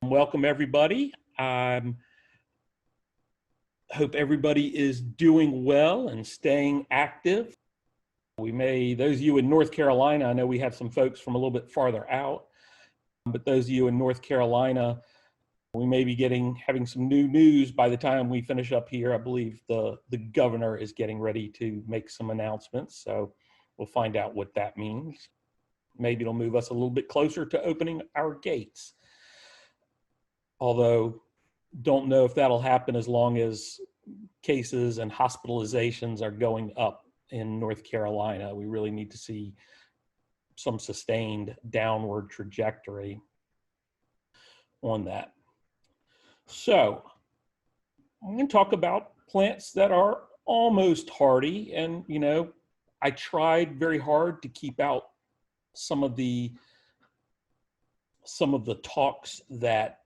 Welcome everybody. Hope everybody is doing well and staying active. Those of you in North Carolina, I know we have some folks from a little bit farther out, but those of you in North Carolina, we may be having some new news by the time we finish up here. I believe the governor is getting ready to make some announcements, so we'll find out what that means. Maybe it'll move us a little bit closer to opening our gates. Although, don't know if that'll happen as long as cases and hospitalizations are going up in North Carolina. We really need to see some sustained downward trajectory on that. So, I'm going to talk about plants that are almost hardy, and I tried very hard to keep out some of the talks that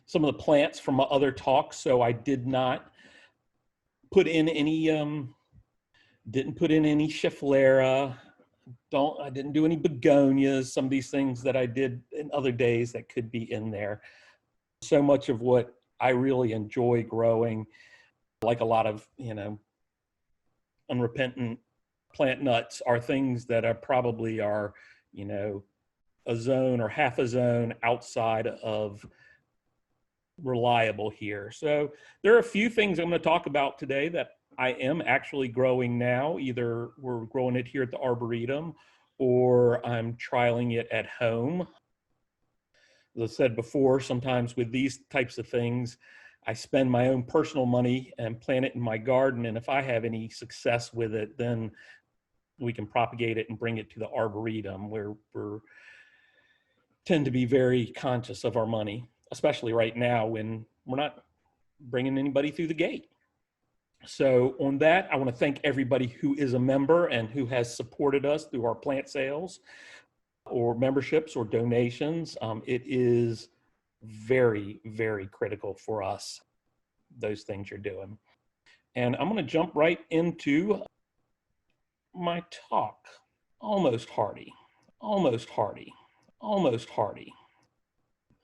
some of the plants from my other talks, so I did not put in any didn't put in any Schefflera. I didn't do any Begonias, some of these things that I did in other days that could be in there. So much of what I really enjoy growing, like a lot of unrepentant plant nuts, are things that are probably a zone or half a zone outside of reliable here. So there are a few things I'm going to talk about today that I am actually growing now. Either we're growing it here at the Arboretum or I'm trialing it at home. As I said before, sometimes with these types of things, I spend my own personal money and plant it in my garden. And if I have any success with it, then we can propagate it and bring it to the Arboretum, where we tend to be very conscious of our money, especially right now when we're not bringing anybody through the gate. So on that, I want to thank everybody who is a member and who has supported us through our plant sales or memberships or donations. It is very, very critical for us, those things you're doing. And I'm going to jump right into my talk. Almost hardy, almost hardy, almost hardy.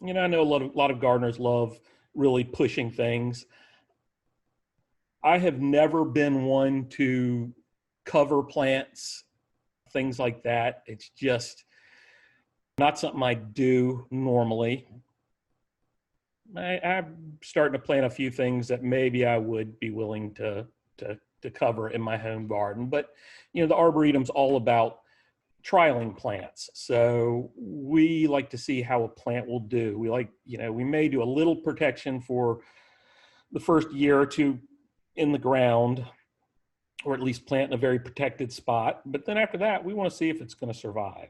I know a lot of gardeners love really pushing things. I have never been one to cover plants, things like that. It's just not something I do normally. I'm starting to plant a few things that maybe I would be willing to cover in my home garden. But, the Arboretum's all about trialing plants. So we like to see how a plant will do. We may do a little protection for the first year or two in the ground, or at least plant in a very protected spot. But then after that, we want to see if it's going to survive.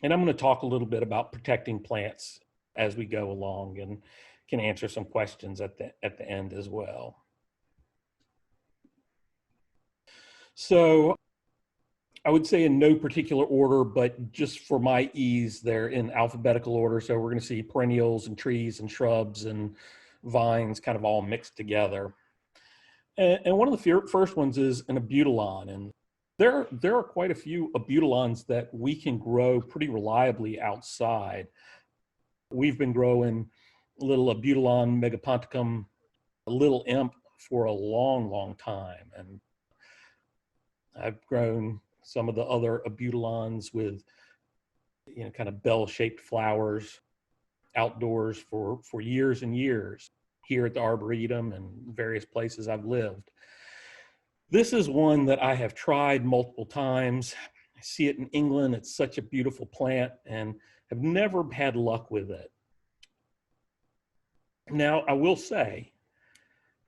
And I'm going to talk a little bit about protecting plants as we go along, and can answer some questions at the end as well. So I would say in no particular order, but just for my ease, they're in alphabetical order. So we're going to see perennials and trees and shrubs and vines kind of all mixed together. And one of the first ones is an Abutilon. And there are quite a few Abutilons that we can grow pretty reliably outside. We've been growing little Abutilon megaponticum, Little Imp, for a long, long time. And I've grown some of the other Abutilons with, kind of bell-shaped flowers outdoors for years and years here at the Arboretum and various places I've lived. This is one that I have tried multiple times. I see it in England. It's such a beautiful plant and have never had luck with it. Now, I will say,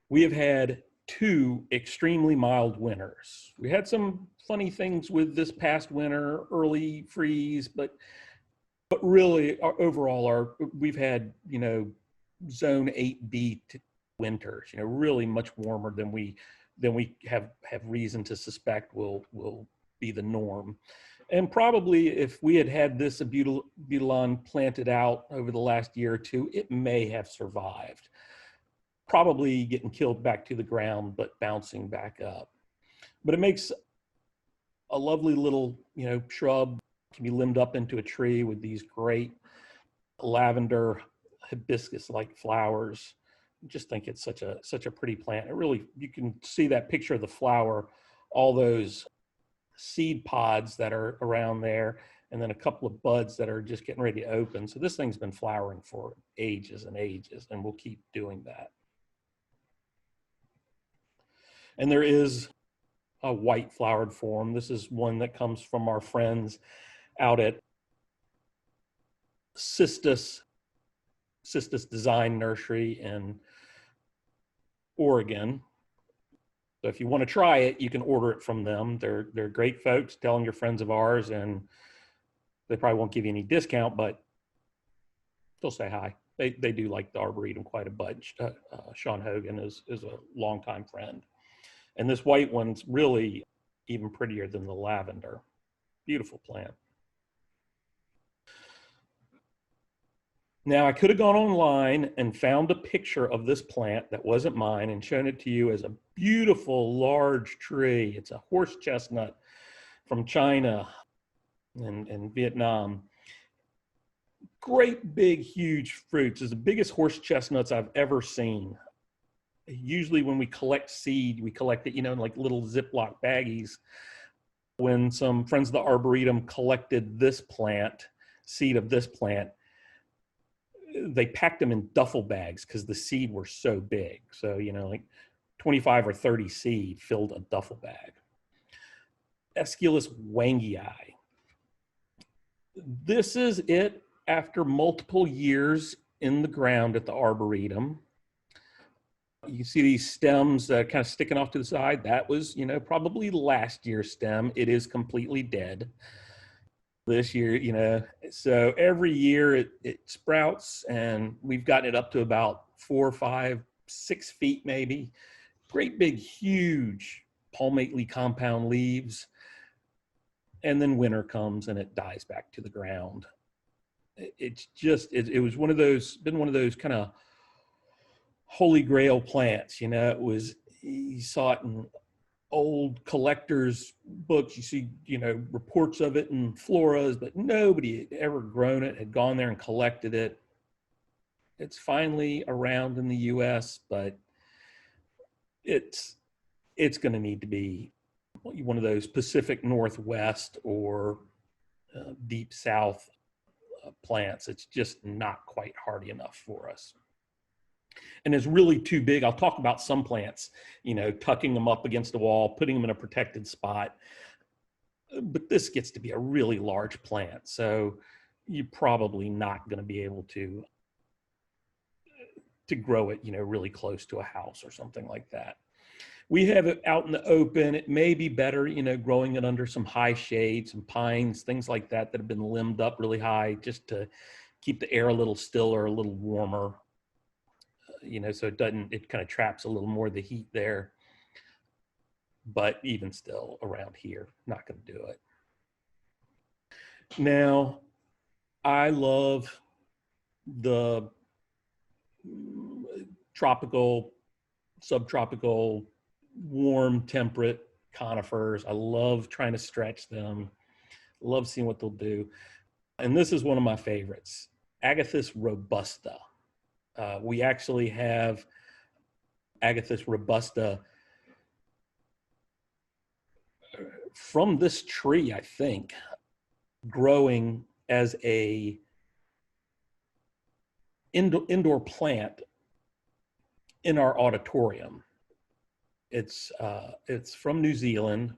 we have had 2 extremely mild winters. We had some funny things with this past winter, early freeze, but really overall we've had, zone 8B winters, really much warmer than we have reason to suspect will be the norm. And probably if we had this Abutilon planted out over the last year or two, it may have survived. Probably getting killed back to the ground, but bouncing back up. But it makes a lovely little, shrub can be limbed up into a tree with these great lavender hibiscus-like flowers. I just think it's such a pretty plant. It really, you can see that picture of the flower, all those seed pods that are around there, and then a couple of buds that are just getting ready to open. So this thing's been flowering for ages and ages, and we'll keep doing that. And there is a white flowered form. This is one that comes from our friends out at Cistus Design Nursery in Oregon. So if you want to try it, you can order it from them. They're great folks. Tell them you're friends of ours, and they probably won't give you any discount, but they'll say hi. They do like the Arboretum quite a bunch. Sean Hogan is a longtime friend. And this white one's really even prettier than the lavender. Beautiful plant. Now, I could have gone online and found a picture of this plant that wasn't mine and shown it to you as a beautiful large tree. It's a horse chestnut from China and Vietnam. Great big huge fruits. It's the biggest horse chestnuts I've ever seen. Usually when we collect seed, we collect it, you know, in like little Ziploc baggies. When some friends of the Arboretum collected this plant, seed of this plant, they packed them in duffel bags because the seed were so big. So, you know, like 25 or 30 seed filled a duffel bag. Aesculus wangii. This is it after multiple years in the ground at the Arboretum. You see these stems kind of sticking off to the side. That was, you know, probably last year's stem. It is completely dead this year, you know. So every year it sprouts, and we've gotten it up to about 4, 5, 6 feet maybe. Great big, huge palmately compound leaves. And then winter comes and it dies back to the ground. It's just, it was one of those, been one of those kind of holy grail plants, you know. It was, you saw it in old collectors' books. You see, you know, reports of it in floras, but nobody had ever grown it, had gone there and collected it. It's finally around in the US, but it's going to need to be one of those Pacific Northwest or deep South plants. It's just not quite hardy enough for us. And it's really too big. I'll talk about some plants, you know, tucking them up against the wall, putting them in a protected spot. But this gets to be a really large plant. So you're probably not going to be able to grow it, you know, really close to a house or something like that. We have it out in the open. It may be better, you know, growing it under some high shade, some pines, things like that that have been limbed up really high just to keep the air a little stiller, a little warmer. You know, so it doesn't, it kind of traps a little more of the heat there. But even still, around here, not going to do it. Now, I love the tropical, subtropical, warm, temperate conifers. I love trying to stretch them. Love seeing what they'll do. And this is one of my favorites, Agathis robusta. We actually have Agathis robusta from this tree, I think, growing as a indoor plant in our auditorium. It's from New Zealand.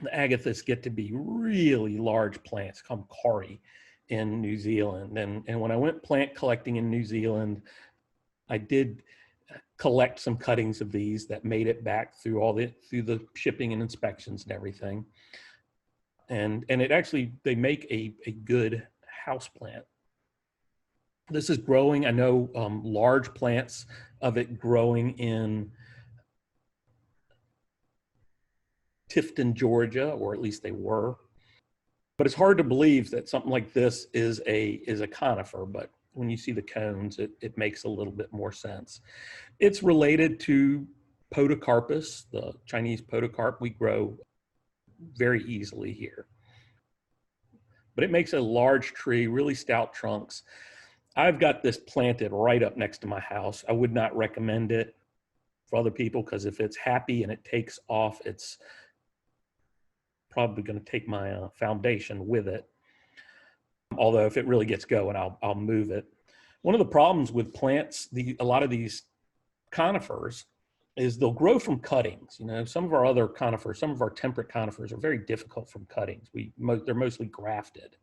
The Agathis get to be really large plants, called kauri in New Zealand. And when I went plant collecting in New Zealand, I did collect some cuttings of these that made it back through the shipping and inspections and everything. And it actually, they make a good house plant. This is growing. I know large plants of it growing in Tifton, Georgia, or at least they were. But it's hard to believe that something like this is a conifer, but when you see the cones, it makes a little bit more sense. It's related to Podocarpus, the Chinese podocarp we grow very easily here. but it makes a large tree, really stout trunks. I've got this planted right up next to my house. I would not recommend it for other people because if it's happy and it takes off, it's probably going to take my foundation with it. Although if it really gets going, I'll move it. One of the problems with plants, a lot of these conifers, is they'll grow from cuttings. You know, some of our other conifers, some of our temperate conifers are very difficult from cuttings. They're mostly grafted.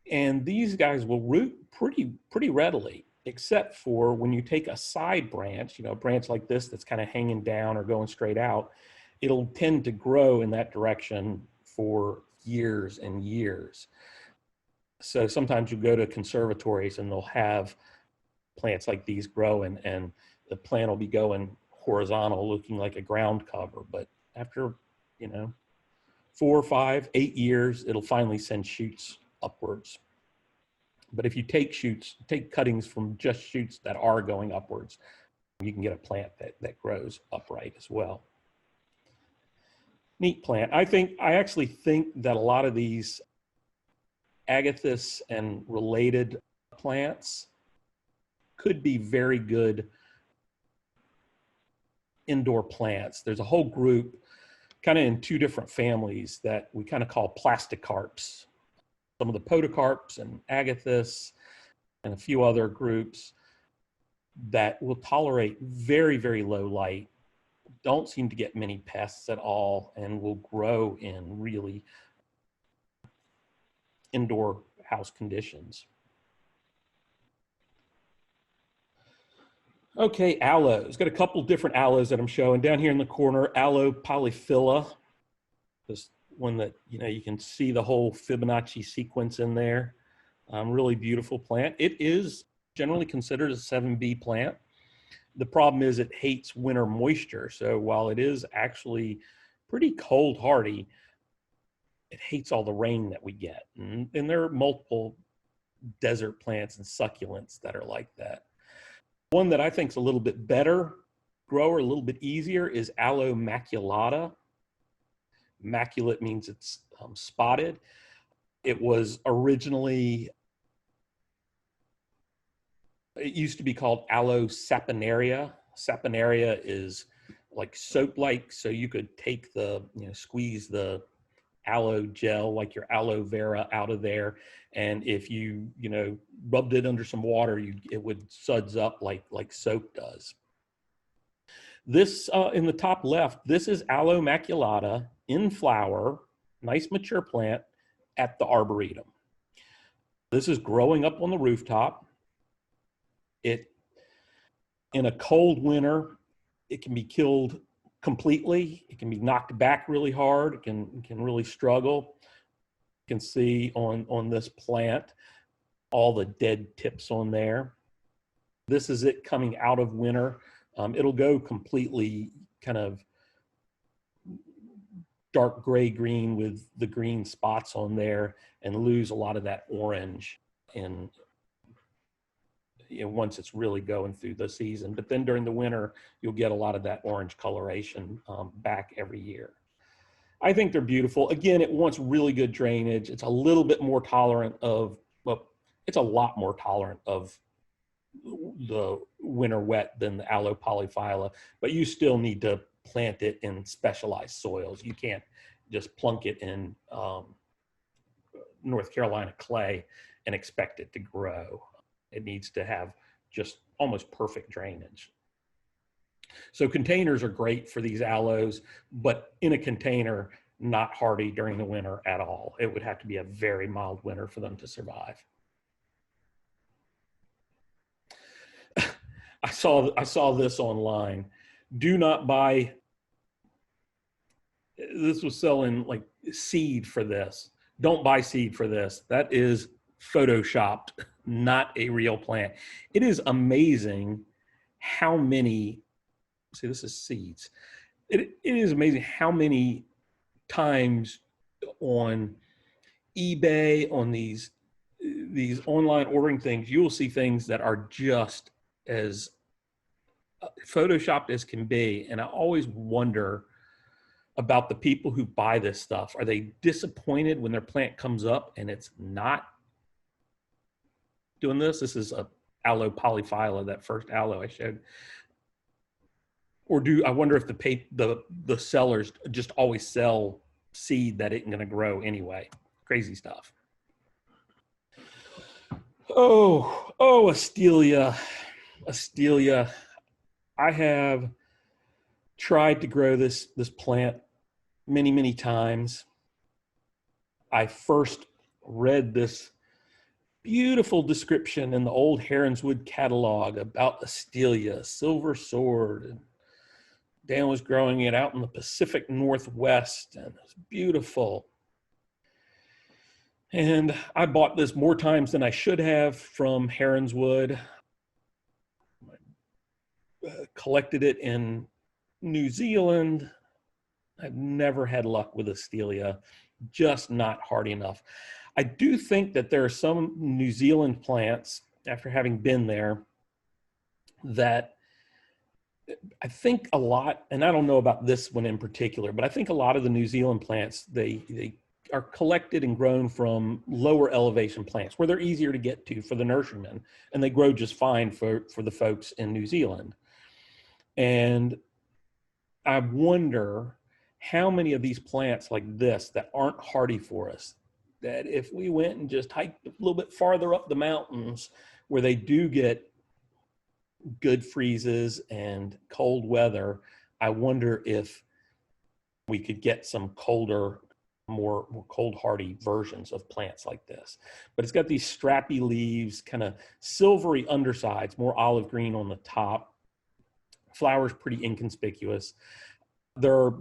And these guys will root pretty readily, except for when you take a side branch, you know, a branch like this that's kind of hanging down or going straight out, it'll tend to grow in that direction for years and years. So sometimes you go to conservatories and they'll have plants like these growing and the plant will be going horizontal, looking like a ground cover. But after, you know, 4, 5, 8 years, it'll finally send shoots upwards. But if you take cuttings from just shoots that are going upwards, you can get a plant that grows upright as well. Neat plant. I actually think that a lot of these agathis and related plants could be very good indoor plants. There's a whole group kind of in 2 different families that we kind of call plasticarps. Some of the podocarps and agathis and a few other groups that will tolerate very, very low light, don't seem to get many pests at all, and will grow in really indoor house conditions. Okay, aloes. Got a couple different aloes that I'm showing. Down here in the corner, Aloe polyphylla. This one that, you know, you can see the whole Fibonacci sequence in there. Really beautiful plant. It is generally considered a 7B plant. The problem is it hates winter moisture. So while it is actually pretty cold hardy, it hates all the rain that we get. And there are multiple desert plants and succulents that are like that. One that I think is a little bit better grower, a little bit easier, is Aloe maculata. Maculate means it's spotted. It was originally, it used to be called Aloe saponaria. Saponaria is like soap-like, so you could take squeeze the aloe gel, like your aloe vera, out of there, and if you rubbed it under some water, it would suds up like soap does. This in the top left, this is Aloe maculata in flower, nice mature plant at the Arboretum. This is growing up on the rooftop. In a cold winter, it can be killed completely. It can be knocked back really hard. It can really struggle. You can see on this plant all the dead tips on there. This is it coming out of winter. It'll go completely kind of dark gray green with the green spots on there and lose a lot of that orange once it's really going through the season. But then during the winter, you'll get a lot of that orange coloration back every year. I think they're beautiful. Again, it wants really good drainage. It's a little bit more tolerant of, well, it's a lot more tolerant of the winter wet than the Aloe polyphylla, but you still need to plant it in specialized soils. You can't just plunk it in North Carolina clay and expect it to grow. It needs to have just almost perfect drainage. So containers are great for these aloes, but in a container, not hardy during the winter at all. It would have to be a very mild winter for them to survive. I saw this online. Do not buy, this was selling like seed for this. Don't buy seed for this. That is photoshopped, not a real plant. It is amazing how many, see, this is seeds. It is amazing how many times on eBay, on these online ordering things, you will see things that are just as photoshopped as can be. And I always wonder about the people who buy this stuff. Are they disappointed when their plant comes up and it's not doing this? This is a aloe polyphylla, that first aloe I showed. Or I wonder if the sellers just always sell seed that isn't going to grow anyway. Crazy stuff. Oh, Astelia. I have tried to grow this plant many times. I first read this beautiful description in the old Heronswood catalog about Astelia, silver sword. And Dan was growing it out in the Pacific Northwest, and it's beautiful. And I bought this more times than I should have from Heronswood. Collected it in New Zealand. I've never had luck with Astelia, just not hardy enough. I do think that there are some New Zealand plants, after having been there, that I think a lot, and I don't know about this one in particular, but I think a lot of the New Zealand plants, they are collected and grown from lower elevation plants where they're easier to get to for the nurserymen, and they grow just fine for the folks in New Zealand. And I wonder how many of these plants like this that aren't hardy for us, that if we went and just hiked a little bit farther up the mountains where they do get good freezes and cold weather, I wonder if we could get some colder, more cold hardy versions of plants like this. But it's got these strappy leaves, kind of silvery undersides, more olive green on the top. Flowers pretty inconspicuous. There are a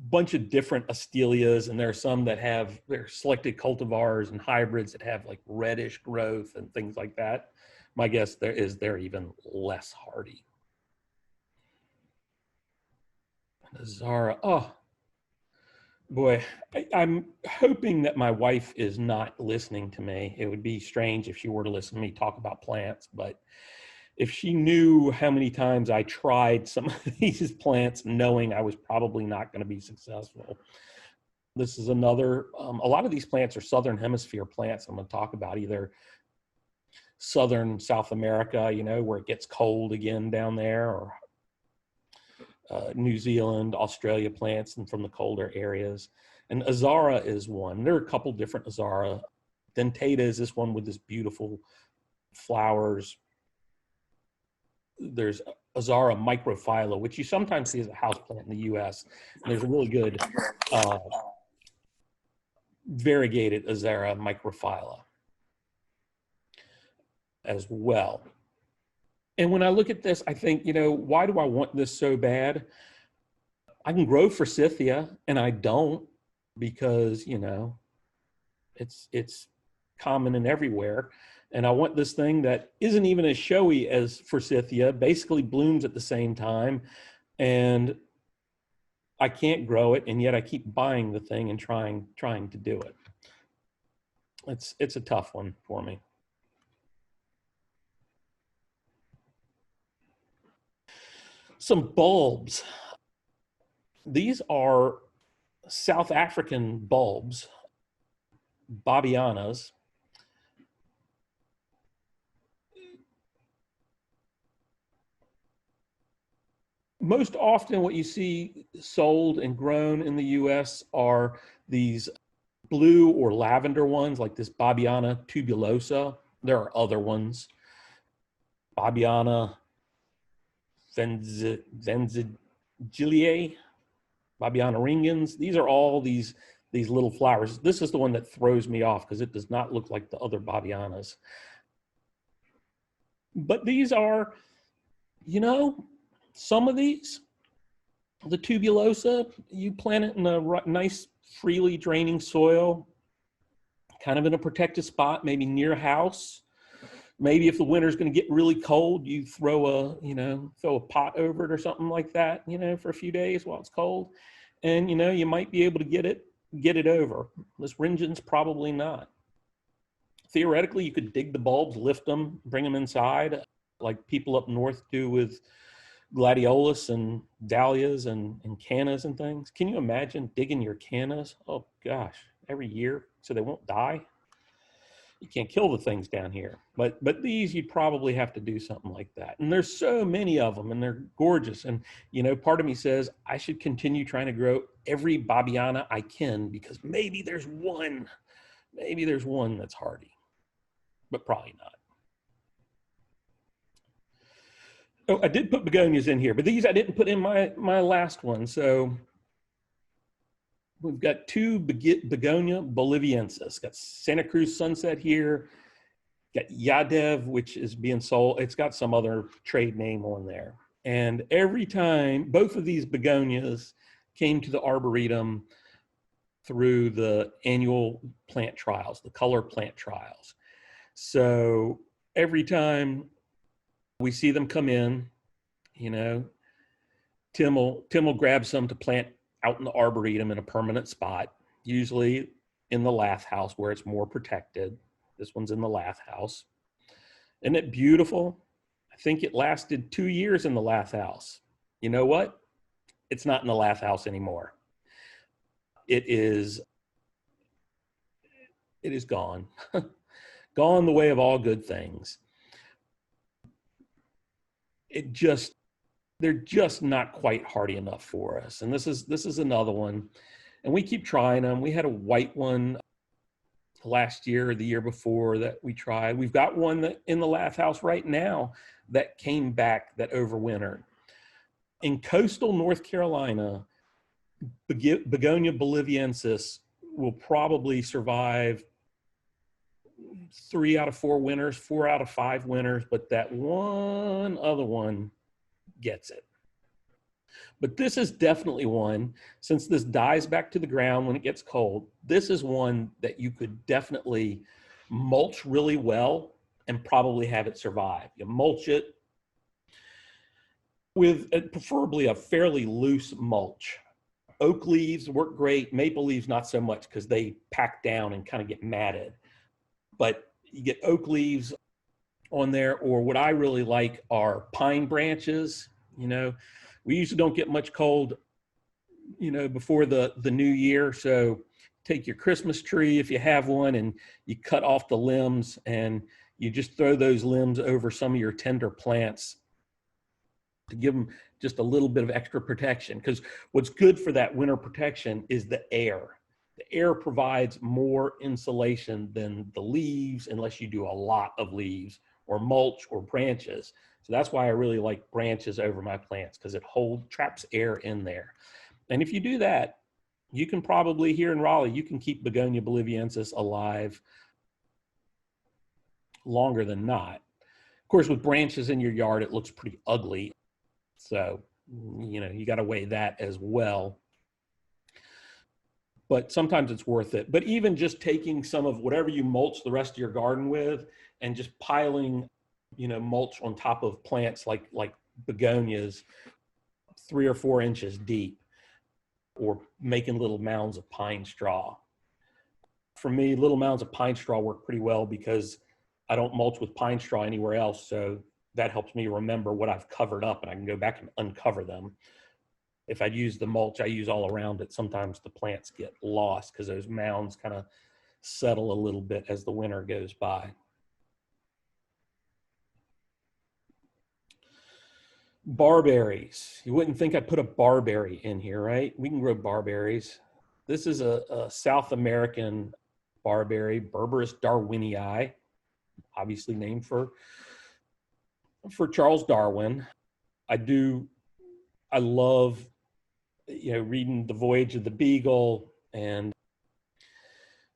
bunch of different Astelias, and there are some that have their selected cultivars and hybrids that have like reddish growth and things like that. My guess they're even less hardy. Zara, oh boy, I'm hoping that my wife is not listening to me. It would be strange if she were to listen to me talk about plants, but if she knew how many times I tried some of these plants knowing I was probably not going to be successful. This is another, a lot of these plants are Southern Hemisphere plants I'm going to talk about, either Southern South America, you know, where it gets cold again down there, or New Zealand, Australia plants and from the colder areas. And Azara is one. There are a couple different Azara. Dentata is this one with this beautiful flowers. There's Azara microphylla, which you sometimes see as a houseplant in the US. And there's a really good variegated Azara microphylla as well. And when I look at this, I think, you know, why do I want this so bad? I can grow forsythia, and I don't, because, you know, it's common and everywhere. And I want this thing that isn't even as showy as forsythia, basically blooms at the same time, and I can't grow it, and yet I keep buying the thing and trying to do it. It's a tough one for me. Some bulbs. These are South African bulbs, Babianas. Most often what you see sold and grown in the US are these blue or lavender ones, like this Babiana tubulosa. There are other ones. Babiana venzigiliae, Babiana ringens. These are all these little flowers. This is the one that throws me off because it does not look like the other Babianas. But these are, you know, some of these, the tubulosa, you plant it in a nice, freely draining soil, kind of in a protected spot, maybe near a house. Maybe if the winter's going to get really cold, you throw a pot over it or something like that, you know, for a few days while it's cold. And, you know, you might be able to get it over. This Ringen's probably not. Theoretically, you could dig the bulbs, lift them, bring them inside, like people up north do with gladiolus and dahlias and cannas and things. Can you imagine digging your cannas? Oh gosh, every year so they won't die. You can't kill the things down here, but these you'd probably have to do something like that. And there's so many of them, and they're gorgeous. And you know, part of me says I should continue trying to grow every Babiana I can, because maybe there's one that's hardy, but probably not. Oh, I did put begonias in here, but these I didn't put in my last one. So we've got two Begonia boliviensis. Got Santa Cruz Sunset here. Got Yadev, which is being sold. It's got some other trade name on there. And every time both of these begonias came to the Arboretum through the annual plant trials, the color plant trials. So every time we see them come in, you know, Tim will grab some to plant out in the Arboretum in a permanent spot, usually in the lath house where it's more protected. This one's in the lath house. Isn't it beautiful? I think it lasted 2 years in the lath house. You know what? It's not in the lath house anymore. It is gone. Gone the way of all good things. They're just not quite hardy enough for us. And this is another one. And we keep trying them. We had a white one last year or the year before that we tried. We've got one that in the lath house right now that came back that overwintered. In coastal North Carolina, Begonia boliviensis will probably survive 3 out of 4 winters, 4 out of 5 winters, but that one other one gets it. But this is definitely one, since this dies back to the ground when it gets cold, this is one that you could definitely mulch really well and probably have it survive. You mulch it with preferably a fairly loose mulch. Oak leaves work great. Maple leaves, not so much, because they pack down and kind of get matted. But you get oak leaves on there, or what I really like are pine branches. You know, we usually don't get much cold, you know, before the new year. So take your Christmas tree, if you have one, and you cut off the limbs and you just throw those limbs over some of your tender plants to give them just a little bit of extra protection. Because what's good for that winter protection is the air. The air provides more insulation than the leaves, unless you do a lot of leaves or mulch or branches. So that's why I really like branches over my plants, because it traps air in there. And if you do that, you can probably, here in Raleigh, you can keep Begonia boliviensis alive longer than not. Of course, with branches in your yard, it looks pretty ugly. So, you know, you got to weigh that as well. But sometimes it's worth it. But even just taking some of whatever you mulch the rest of your garden with and just piling, you know, mulch on top of plants like begonias 3 or 4 inches deep, or making little mounds of pine straw. For me, little mounds of pine straw work pretty well because I don't mulch with pine straw anywhere else. So that helps me remember what I've covered up, and I can go back and uncover them. If I use the mulch I use all around it, sometimes the plants get lost because those mounds kind of settle a little bit as the winter goes by. Barberries. You wouldn't think I'd put a barberry in here, right? We can grow barberries. This is a South American barberry, Berberis darwinii, obviously named for Charles Darwin. I love, you know, reading The Voyage of the Beagle and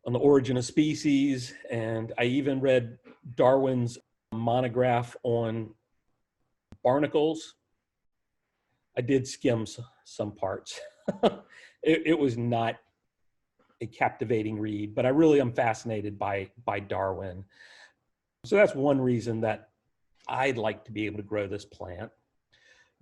On the Origin of Species. And I even read Darwin's monograph on barnacles. I did skim some parts. It was not a captivating read, but I really am fascinated by Darwin. So that's one reason that I'd like to be able to grow this plant.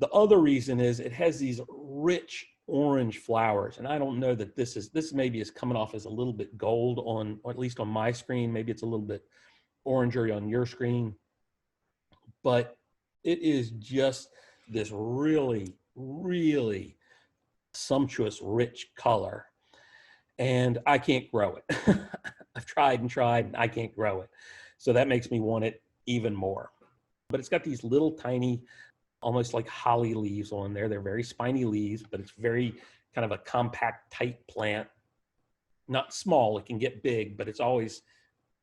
The other reason is it has these rich orange flowers, and I don't know that this maybe is coming off as a little bit gold on, or at least on my screen. Maybe it's a little bit oranger on your screen, but it is just this really, really sumptuous, rich color. And I can't grow it. I've tried and tried, and I can't grow it. So that makes me want it even more. But it's got these little tiny, almost like holly leaves on there. They're very spiny leaves, but it's very kind of a compact, tight plant. Not small, it can get big, but it's always,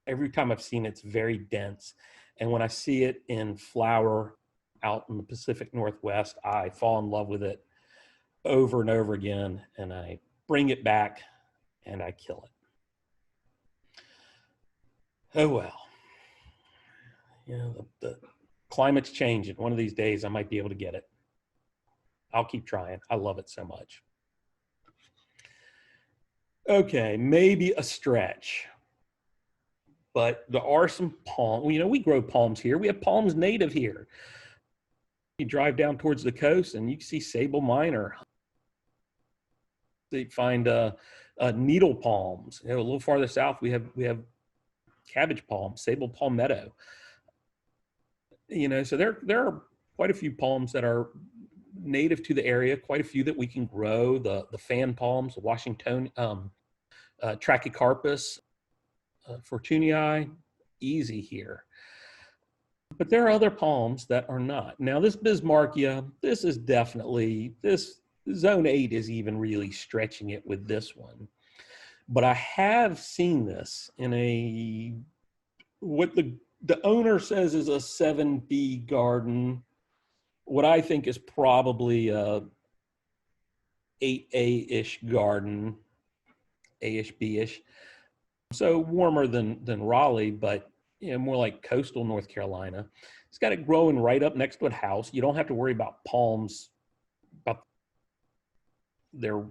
every time I've seen it, it's very dense. And when I see it in flower out in the Pacific Northwest, I fall in love with it over and over again, and I bring it back and I kill it. Oh well. You know, the climate's changing. One of these days I might be able to get it. I'll keep trying. I love it so much. Okay, maybe a stretch. But there are some palms. You know, we grow palms here. We have palms native here. You drive down towards the coast and you can see sable minor. They find needle palms. You know, a little farther south, we have cabbage palm, sable palmetto. You know, so there are quite a few palms that are native to the area. Quite a few that we can grow. The fan palms, Washington, Trachycarpus, Fortunii, easy here. But there are other palms that are not. Now this Bismarckia, this is definitely, this zone 8 is even really stretching it with this one. But I have seen this in a, what the owner says is a 7B garden. What I think is probably a 8A-ish garden, A-ish, B-ish. So warmer than Raleigh, but you know, more like coastal North Carolina. It's got it growing right up next to a house. You don't have to worry about palms, about their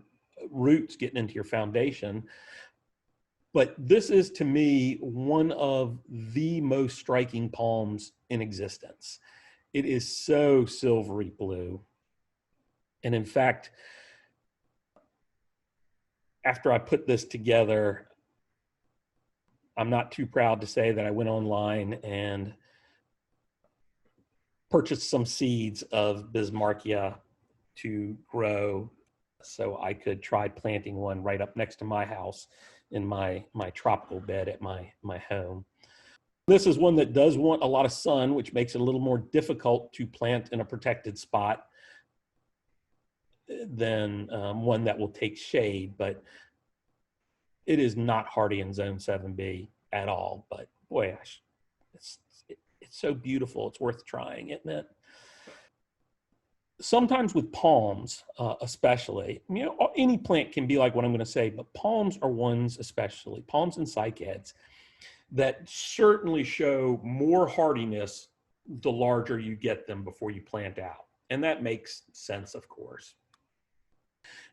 roots getting into your foundation. But this is, to me, one of the most striking palms in existence. It is so silvery blue. And in fact, after I put this together, I'm not too proud to say that I went online and purchased some seeds of Bismarckia to grow so I could try planting one right up next to my house in my tropical bed at my home. This is one that does want a lot of sun, which makes it a little more difficult to plant in a protected spot than one that will take shade, but it is not hardy in zone 7B at all. But boy, it's so beautiful. It's worth trying, isn't it? Sometimes with palms, especially, you know, any plant can be like what I'm going to say, but palms are ones especially, palms and cycads, that certainly show more hardiness the larger you get them before you plant out. And that makes sense, of course.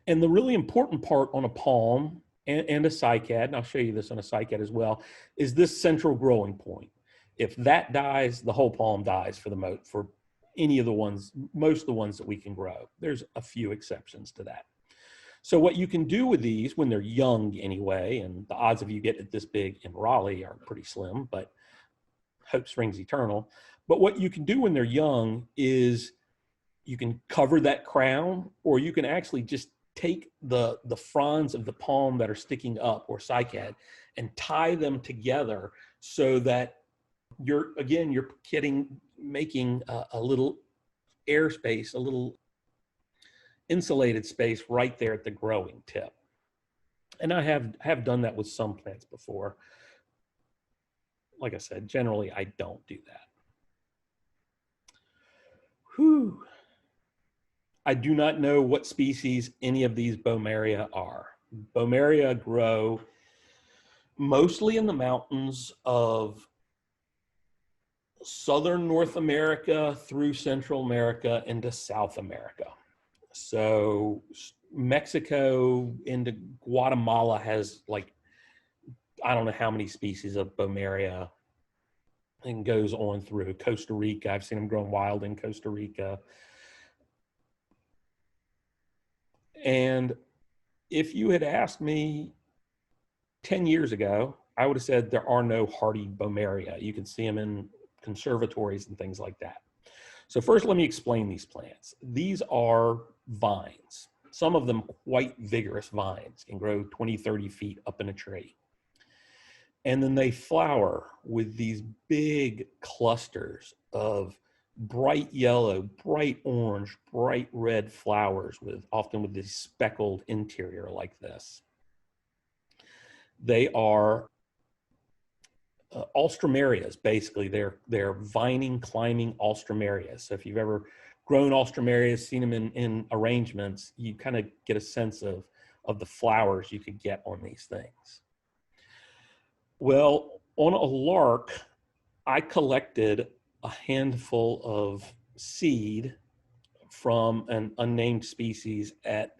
And the really important part on a palm and a cycad, and I'll show you this on a cycad as well, is this central growing point. If that dies, the whole palm dies for any of the ones, most of the ones that we can grow. There's a few exceptions to that. So what you can do with these when they're young anyway, and the odds of you getting it this big in Raleigh are pretty slim, but hope springs eternal. But what you can do when they're young is you can cover that crown, or you can actually just take the fronds of the palm that are sticking up, or cycad, and tie them together so that you're making a little airspace, a little insulated space right there at the growing tip. And I have done that with some plants before. Like I said, generally I don't do that. Whew. I do not know what species any of these Bomarea are. Bomarea grow mostly in the mountains of southern North America through Central America into South America. So Mexico into Guatemala has, like, I don't know how many species of Bomarea, and goes on through Costa Rica. I've seen them growing wild in Costa Rica. And if you had asked me 10 years ago, I would have said there are no hardy Bomarea. You can see them in conservatories and things like that. So first, let me explain these plants. These are vines. Some of them quite vigorous vines, can grow 20, 30 feet up in a tree. And then they flower with these big clusters of bright yellow, bright orange, bright red flowers, often with this speckled interior like this. They are alstromerias, basically. They're vining, climbing alstromerias. So if you've ever grown alstromerias, seen them in arrangements, you kind of get a sense of the flowers you could get on these things. Well, on a lark, I collected a handful of seed from an unnamed species at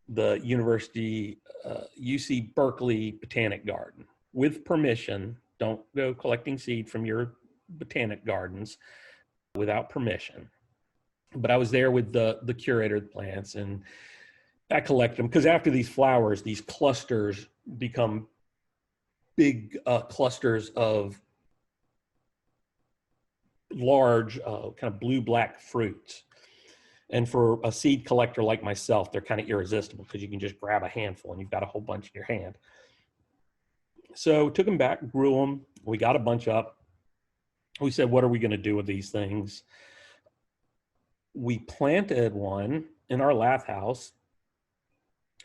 the University UC Berkeley Botanic Garden with permission. Don't go collecting seed from your botanic gardens without permission. But I was there with the curator of the plants, and I collected them because after these flowers, these clusters become big clusters of large kind of blue-black fruits. And for a seed collector like myself, they're kind of irresistible because you can just grab a handful and you've got a whole bunch in your hand. So took them back, grew them. We got a bunch up. We said, what are we going to do with these things? We planted one in our lath house,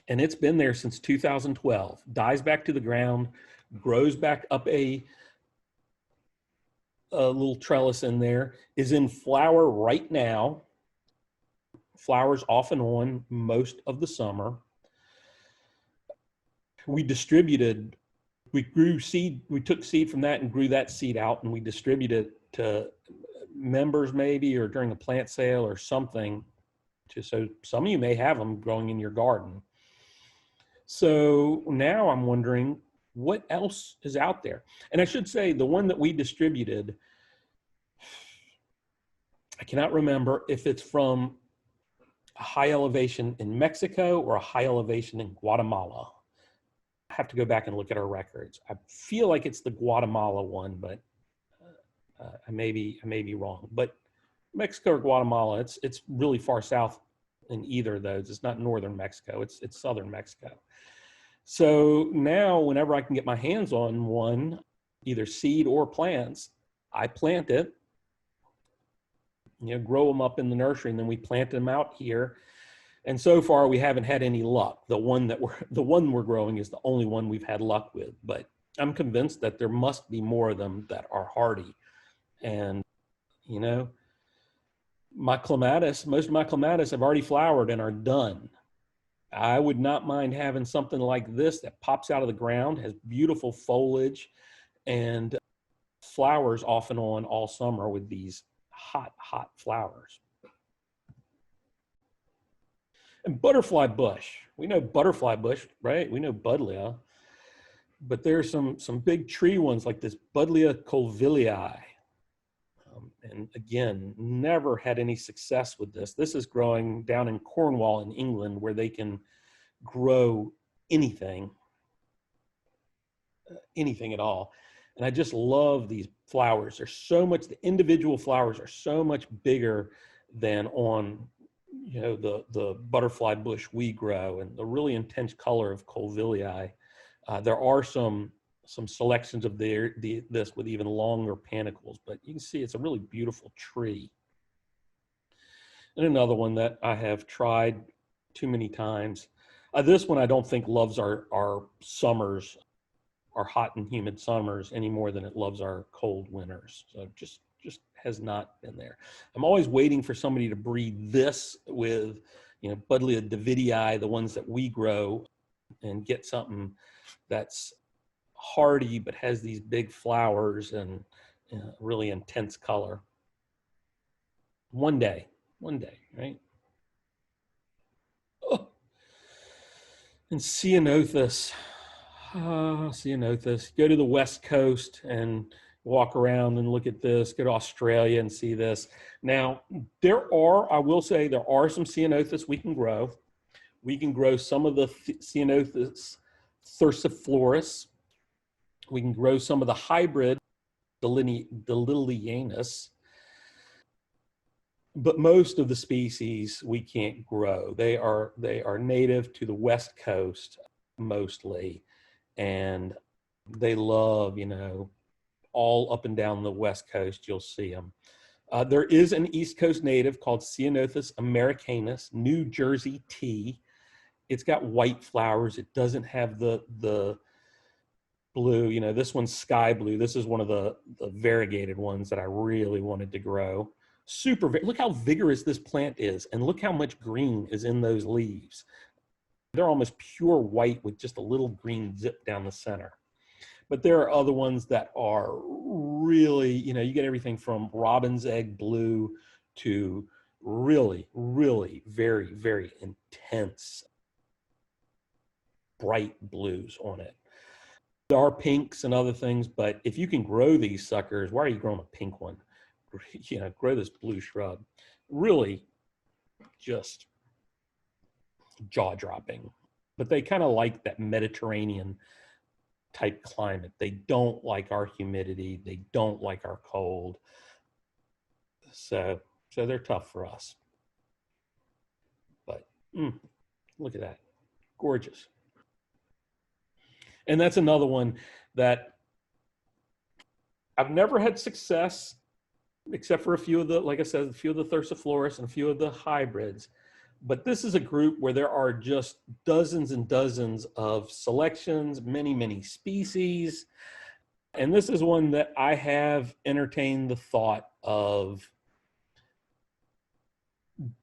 and it's been there since 2012. Dies back to the ground, grows back up a little trellis in there, is in flower right now. Flowers off and on most of the summer. We distributed, we grew seed, we took seed from that and grew that seed out, and we distributed it to members maybe, or during a plant sale or something, so some of you may have them growing in your garden. So now I'm wondering what else is out there. And I should say the one that we distributed, I cannot remember if it's from a high elevation in Mexico or a high elevation in Guatemala. I have to go back and look at our records. I feel like it's the Guatemala one, but I may be wrong. But Mexico or Guatemala, it's really far south in either of those. It's not northern Mexico, it's southern Mexico. So now whenever I can get my hands on one, either seed or plants, I plant it, grow them up in the nursery, and then we plant them out here. And so far we haven't had any luck. The one we're growing is the only one we've had luck with, but I'm convinced that there must be more of them that are hardy. And my clematis, most of my clematis have already flowered and are done. I would not mind having something like this that pops out of the ground, has beautiful foliage, and flowers off and on all summer with these hot flowers. And butterfly bush. We know butterfly bush, right? We know Buddleia. But there's some big tree ones like this Buddleia colvillii. And again, never had any success with this. This is growing down in Cornwall in England, where they can grow anything at all. And I just love these flowers. There's so much, the individual flowers are so much bigger than on, the butterfly bush we grow, and the really intense color of colvillii. There are some selections of this with even longer panicles, but you can see it's a really beautiful tree. And another one that I have tried too many times. This one I don't think loves our summers, our hot and humid summers, any more than it loves our cold winters. So just has not been there. I'm always waiting for somebody to breed this with, Buddleia davidii, the ones that we grow, and get something that's hardy but has these big flowers and really intense color. One day, right? Oh. And Ceanothus. Ceanothus. Go to the West Coast and walk around and look at this. Go to Australia and see this. Now, I will say, there are some Ceanothus we can grow. We can grow some of the Ceanothus thursiflorus. We can grow some of the hybrid Delineanus. but most of the species we can't grow. They are native to the West Coast mostly, and they love, you know, all up and down the West Coast, you'll see them. There is an East Coast native called Ceanothus americanus, New Jersey tea. It's got white flowers. It doesn't have the blue. You know, this one's sky blue. This is one of the variegated ones that I really wanted to grow. Look how vigorous this plant is, and look how much green is in those leaves. They're almost pure white with just a little green zip down the center. But there are other ones that are really, you know, you get everything from robin's egg blue to really, really very, very intense bright blues on it. There are pinks and other things, but if you can grow these suckers, why are you growing a pink one? You know, grow this blue shrub. Really just jaw-dropping. But they kind of like that Mediterranean type climate. They don't like our humidity. They don't like our cold. So they're tough for us. But look at that. Gorgeous. And that's another one that I've never had success, except for a few of the, like I said, a few of the Thursiflorus and a few of the hybrids. But this is a group where there are just dozens and dozens of selections, many, many species. And this is one that I have entertained the thought of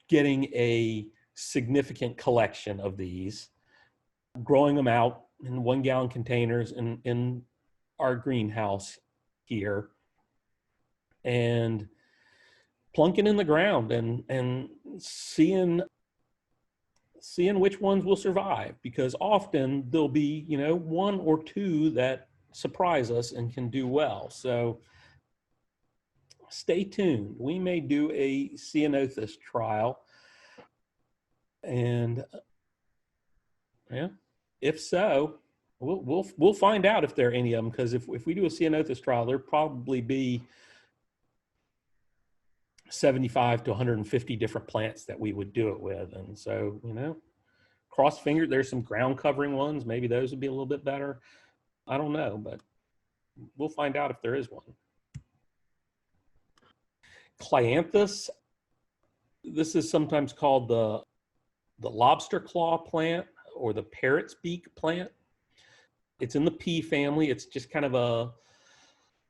getting a significant collection of these, growing them out in 1 gallon containers in our greenhouse here, and plunking in the ground and seeing which ones will survive, because often there'll be, you know, 1 or 2 that surprise us and can do well. So stay tuned. We may do a Ceanothus trial, and yeah, if so, we'll find out if there are any of them, because if we do a Ceanothus trial, there'll probably be 75 to 150 different plants that we would do it with. And so, you know, cross fingers, there's some ground covering ones. Maybe those would be a little bit better. I don't know, but we'll find out if there is one. Clianthus, this is sometimes called the lobster claw plant or the parrot's beak plant. It's in the pea family. It's just kind of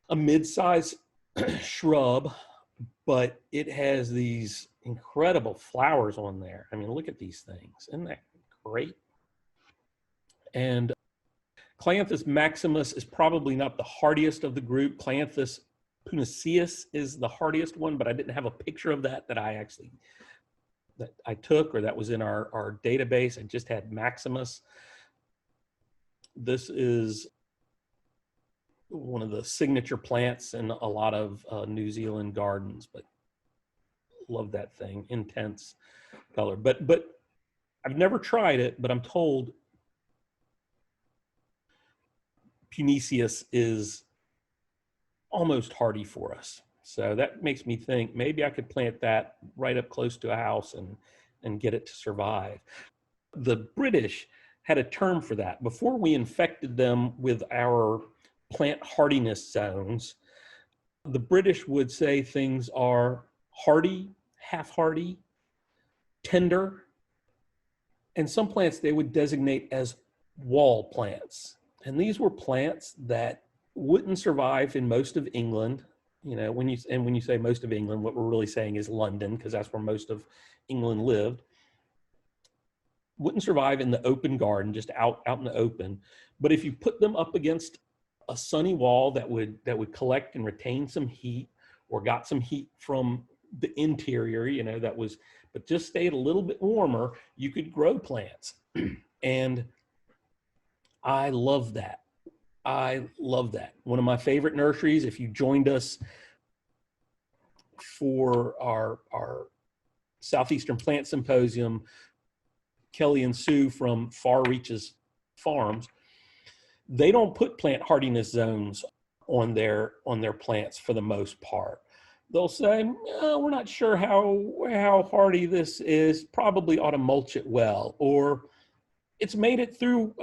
a mid-size shrub, but it has these incredible flowers on there. I mean, look at these things. Isn't that great? And Clianthus maximus is probably not the hardiest of the group. Clianthus puniceus is the hardiest one, but I didn't have a picture of that I took, or that was in our database. I just had maximus. This is one of the signature plants in a lot of New Zealand gardens, but love that thing. Intense color. But I've never tried it, but I'm told puniceus is almost hardy for us. So that makes me think maybe I could plant that right up close to a house and get it to survive. The British had a term for that. Before we infected them with our plant hardiness zones, the British would say things are hardy, half hardy, tender, and some plants they would designate as wall plants. And these were plants that wouldn't survive in most of England. You know, when you say most of England, what we're really saying is London, because that's where most of England lived. Wouldn't survive in the open garden, just out in the open. But if you put them up against a sunny wall that would collect and retain some heat, or got some heat from the interior, you know, but just stayed a little bit warmer, you could grow plants. And I love that. I love that. One of my favorite nurseries, if you joined us for our Southeastern Plant Symposium, Kelly and Sue from Far Reaches Farms, they don't put plant hardiness zones on their plants for the most part. they'll say, oh, we're not sure how hardy this is, probably ought to mulch it well, or it's made it through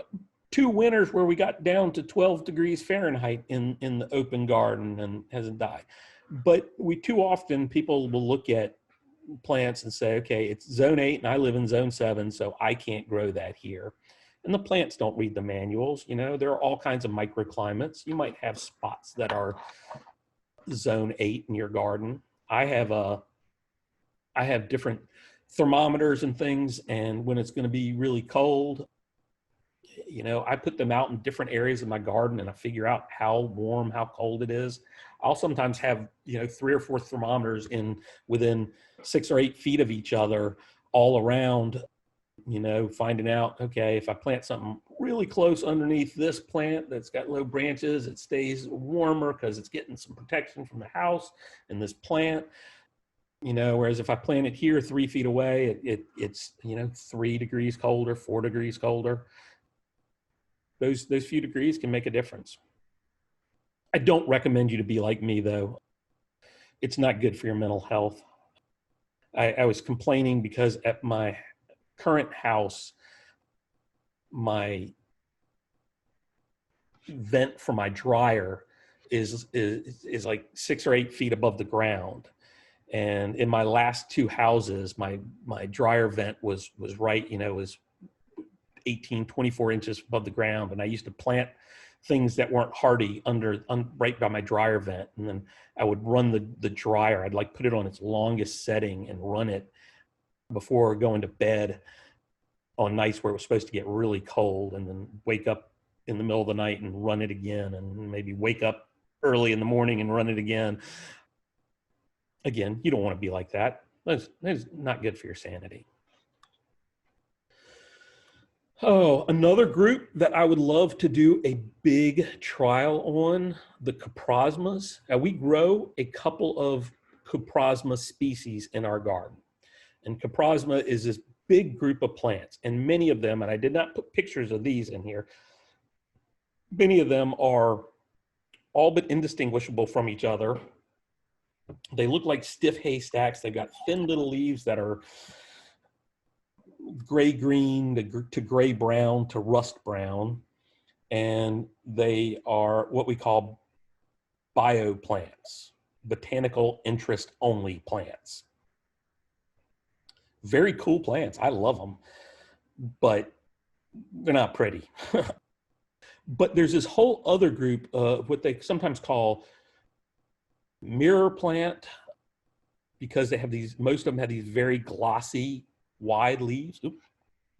2 winters where we got down to 12 degrees Fahrenheit in the open garden and hasn't died. But too often people will look at plants and say, okay, it's zone 8 and I live in zone 7, so I can't grow that here. And the plants don't read the manuals. You know, there are all kinds of microclimates. You might have spots that are zone 8 in your garden. I have different thermometers and things, and when it's going to be really cold, you know, I put them out in different areas of my garden and I figure out how warm, how cold it is. I'll sometimes have, you know, 3 or 4 thermometers within 6 or 8 feet of each other all around, you know, finding out, okay, if I plant something really close underneath this plant that's got low branches, it stays warmer because it's getting some protection from the house and this plant, you know, whereas if I plant it here 3 feet away, it's, you know, 3 degrees colder, 4 degrees colder. Those few degrees can make a difference. I don't recommend you to be like me, though. It's not good for your mental health. I was complaining because at my current house, my vent for my dryer is like 6 or 8 feet above the ground. And in my last 2 houses, my dryer vent was right, you know, was 18, 24 inches above the ground. And I used to plant things that weren't hardy right by my dryer vent. And then I would run the dryer. I'd like put it on its longest setting and run it before going to bed on nights where it was supposed to get really cold, and then wake up in the middle of the night and run it again, and maybe wake up early in the morning and run it again. Again, you don't want to be like that. That's not good for your sanity. Oh, another group that I would love to do a big trial on, the Coprosmas. Now, we grow a couple of Coprosma species in our garden. And Coprosma is this big group of plants, and many of them, and I did not put pictures of these in here, many of them are all but indistinguishable from each other. They look like stiff haystacks. They've got thin little leaves that are gray-green to gray-brown to rust-brown, and they are what we call bioplants, botanical interest only plants. Very cool plants. I love them, but they're not pretty. But there's this whole other group of what they sometimes call mirror plant, because they have these, most of them have these very glossy, wide leaves. Oops,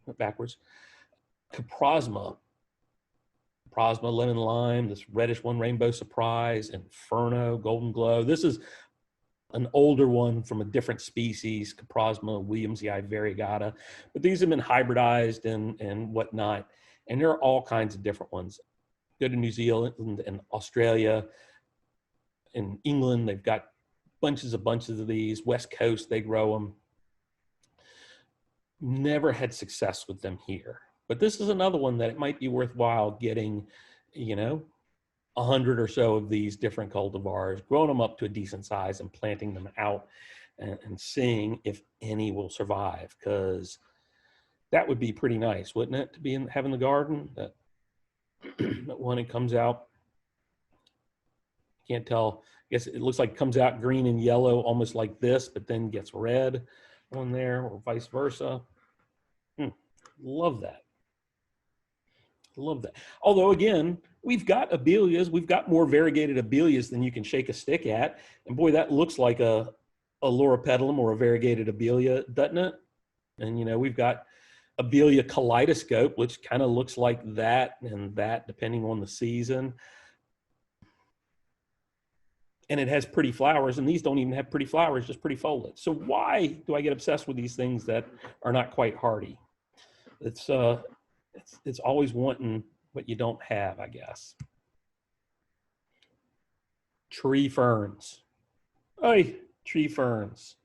went backwards. Coprosma, lemon lime, this reddish one, rainbow surprise, Inferno, golden glow. This is an older one from a different species, Coprosma williamsii variegata. But these have been hybridized and whatnot. And there are all kinds of different ones. Go to New Zealand and Australia. In England, they've got bunches of these. West Coast, they grow them. Never had success with them here. But this is another one that it might be worthwhile getting, you know, 100 or so of these different cultivars, growing them up to a decent size and planting them out and seeing if any will survive, because that would be pretty nice, wouldn't it, to be having the garden that when it comes out, can't tell, I guess it looks like it comes out green and yellow almost like this, but then gets red on there, or vice versa. Love that. Love that. Although, again, we've got abelias. We've got more variegated abelias than you can shake a stick at. And boy, that looks like a loropetalum or a variegated abelia, doesn't it? And, you know, we've got abelia kaleidoscope, which kind of looks like that and that, depending on the season. And it has pretty flowers, and these don't even have pretty flowers, just pretty foliage. So why do I get obsessed with these things that are not quite hardy? It's always wanting what you don't have, I guess. Tree ferns. Hey, tree ferns.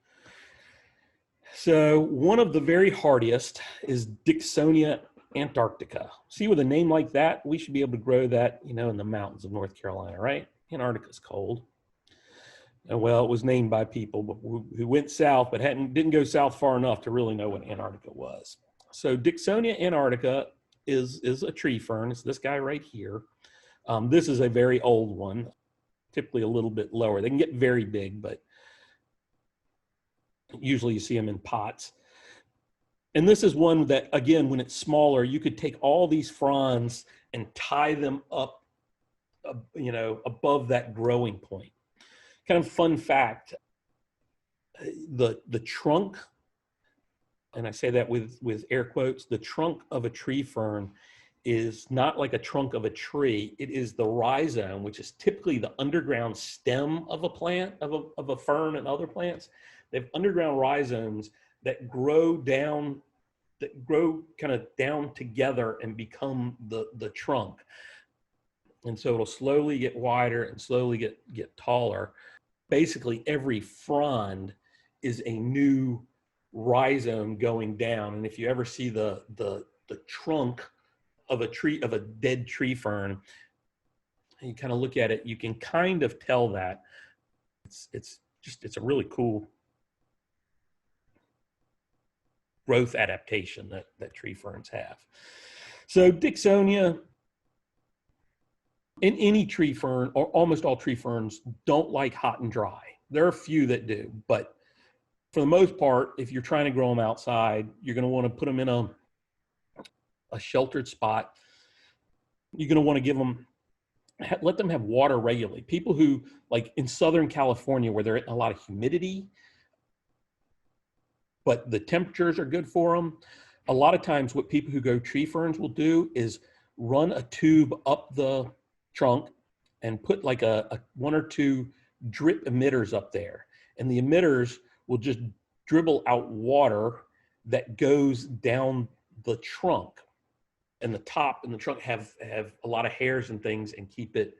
So one of the very hardiest is Dicksonia antarctica. See, with a name like that, we should be able to grow that, you know, in the mountains of North Carolina, right? Antarctica's cold. And well, it was named by people who went south, but didn't go south far enough to really know what Antarctica was. So Dicksonia antarctica is a tree fern. It's this guy right here. This is a very old one, typically a little bit lower. They can get very big, but usually you see them in pots. And this is one that, again, when it's smaller, you could take all these fronds and tie them up, above that growing point. Kind of fun fact, the trunk, and I say that with air quotes, the trunk of a tree fern is not like a trunk of a tree. It is the rhizome, which is typically the underground stem of a plant, of a fern and other plants. They have underground rhizomes that grow down, kind of down together and become the trunk. And so it'll slowly get wider and slowly get taller. Basically, every frond is a new rhizome going down. And if you ever see the trunk of a dead tree fern, and you kind of look at it, you can kind of tell that it's a really cool growth adaptation that tree ferns have. So Dicksonia, in any tree fern, or almost all tree ferns, don't like hot and dry. There are a few that do, but for the most part, if you're trying to grow them outside, you're going to want to put them in a sheltered spot. You're going to want to let them have water regularly. People who, like in Southern California, where there's a lot of humidity, but the temperatures are good for them. A lot of times what people who grow tree ferns will do is run a tube up the trunk and put like a 1 or 2 drip emitters up there. And the emitters will just dribble out water that goes down the trunk. And the top and the trunk have a lot of hairs and things and keep it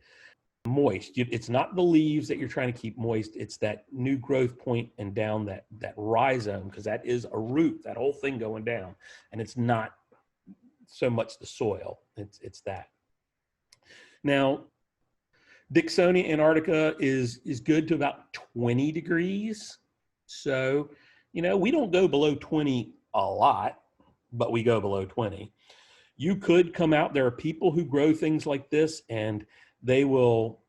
moist. It's not the leaves that you're trying to keep moist. It's that new growth point and down that rhizome, because that is a root, that whole thing going down. And it's not so much the soil. It's that. Now, Dicksonia antarctica is good to about 20 degrees. So, we don't go below 20 a lot, but we go below 20. You could come out, there are people who grow things like this, and they will,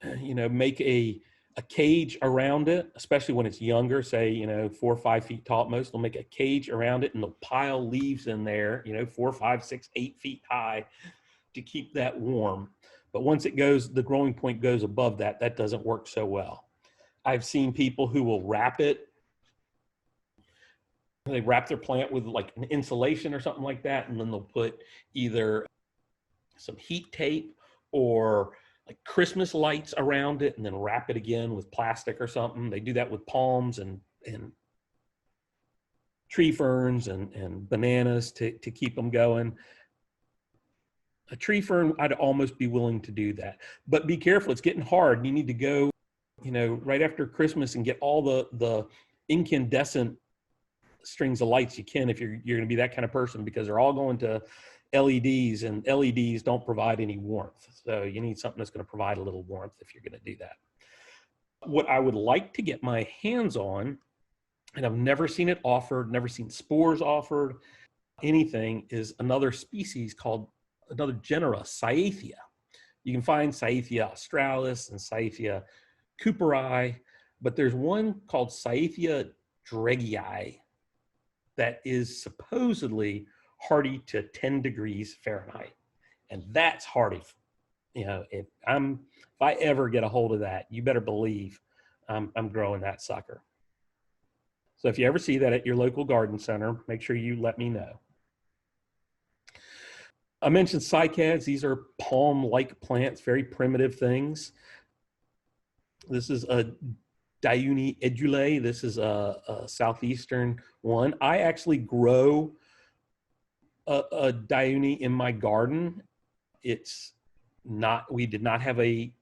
make a cage around it, especially when it's younger, say, 4 or 5 feet tall at most. They'll make a cage around it and they'll pile leaves in there, 4, 5, 6, 8 feet high to keep that warm. But once the growing point goes above that, that doesn't work so well. I've seen people who will wrap it. They wrap their plant with like an insulation or something like that, and then they'll put either some heat tape or like Christmas lights around it and then wrap it again with plastic or something. They do that with palms and tree ferns and bananas to keep them going. A tree fern, I'd almost be willing to do that. But be careful, it's getting hard. You need to go, right after Christmas and get all the incandescent strings of lights you can if you're going to be that kind of person, because they're all going to LEDs, and LEDs don't provide any warmth. So you need something that's going to provide a little warmth if you're going to do that. What I would like to get my hands on, and I've never seen it offered, never seen spores offered, anything, is another species called, another genera, Cyathea. You can find Cyathea australis and Cyathea cooperi, but there's one called Cyathea dregii that is supposedly hardy to 10 degrees Fahrenheit. And that's hardy. If I ever get a hold of that, you better believe I'm growing that sucker. So if you ever see that at your local garden center, make sure you let me know. I mentioned cycads. These are palm-like plants, very primitive things. This is a Dione edule. This is a southeastern one. I actually grow a Dione in my garden. We did not have a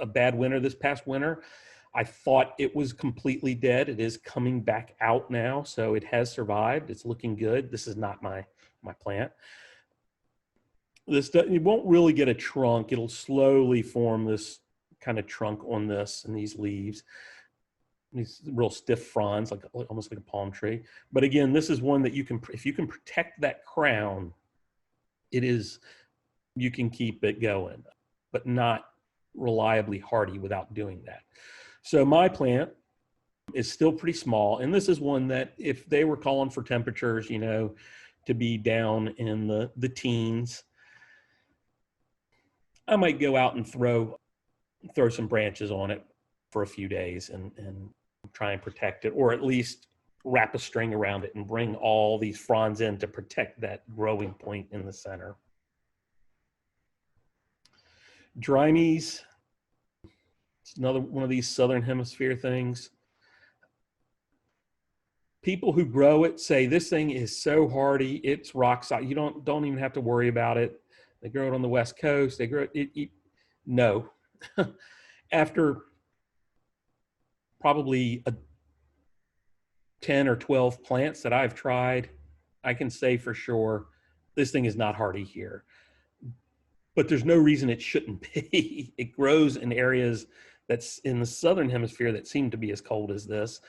bad winter this past winter. I thought it was completely dead. It is coming back out now, so it has survived. It's looking good. This is not my plant. It won't really get a trunk. It'll slowly form this kind of trunk on this and these leaves. These real stiff fronds, like almost like a palm tree. But again, this is one that you can, if you can protect that crown, you can keep it going, but not reliably hardy without doing that. So my plant is still pretty small. And this is one that if they were calling for temperatures, to be down in the teens, I might go out and throw some branches on it for a few days and try and protect it, or at least wrap a string around it and bring all these fronds in to protect that growing point in the center. Drymies, it's another one of these southern hemisphere things. People who grow it say this thing is so hardy, it's rock solid. You don't even have to worry about it. They grow it on the West Coast. They grow it. No. After probably 10 or 12 plants that I've tried, I can say for sure this thing is not hardy here. But there's no reason it shouldn't be. It grows in areas that's in the southern hemisphere that seem to be as cold as this,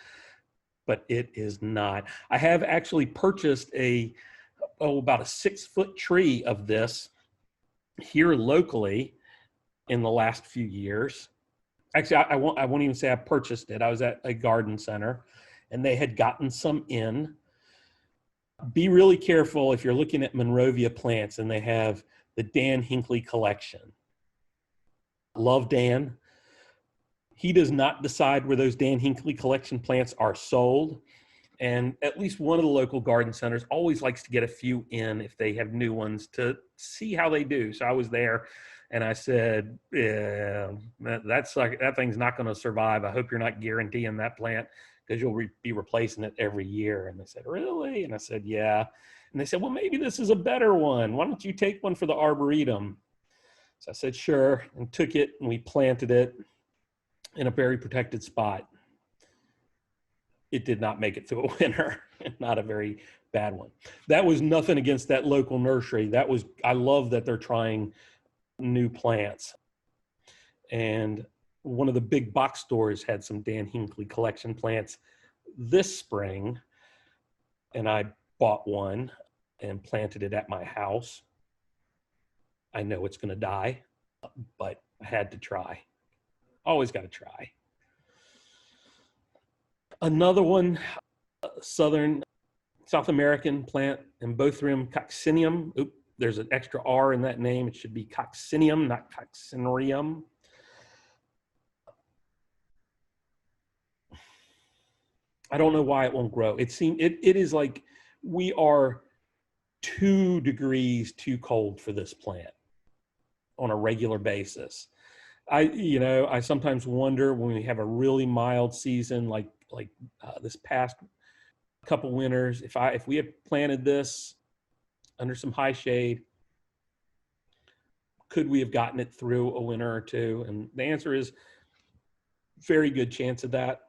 but it is not. I have actually purchased about a 6-foot tree of this here locally in the last few years. Actually, I won't even say I purchased it. I was at a garden center and they had gotten some in. Be really careful if you're looking at Monrovia plants and they have the Dan Hinckley collection. Love Dan. He does not decide where those Dan Hinckley collection plants are sold. And at least one of the local garden centers always likes to get a few in if they have new ones to see how they do. So I was there and I said, yeah, that thing's not going to survive. I hope you're not guaranteeing that plant because you'll be replacing it every year. And they said, really? And I said, yeah. And they said, well, maybe this is a better one. Why don't you take one for the Arboretum? So I said, sure, and took it and we planted it in a very protected spot. It did not make it through a winter, not a very bad one. That was nothing against that local nursery. I love that they're trying new plants. And one of the big box stores had some Dan Hinckley collection plants this spring, and I bought one and planted it at my house. I know it's going to die, but I had to try. Always got to try. Another one, South American plant, Ambothrym coccineum. Oop, there's an extra R in that name. It should be coccineum, not coccinerium. I don't know why it won't grow. It is like we are 2 degrees too cold for this plant on a regular basis. I sometimes wonder when we have a really mild season like this past couple winters, if we had planted this under some high shade, could we have gotten it through a winter or two? And the answer is very good chance of that.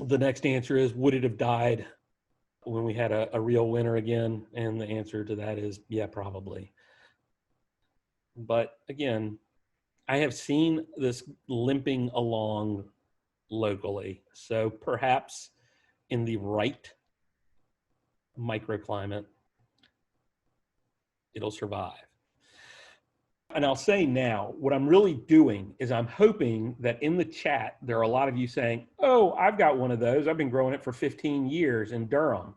The next answer is, would it have died when we had a real winter again? And the answer to that is, yeah, probably. But again, I have seen this limping along locally. So perhaps in the right microclimate, it'll survive. And I'll say now, what I'm really doing is I'm hoping that in the chat, there are a lot of you saying, oh, I've got one of those. I've been growing it for 15 years in Durham.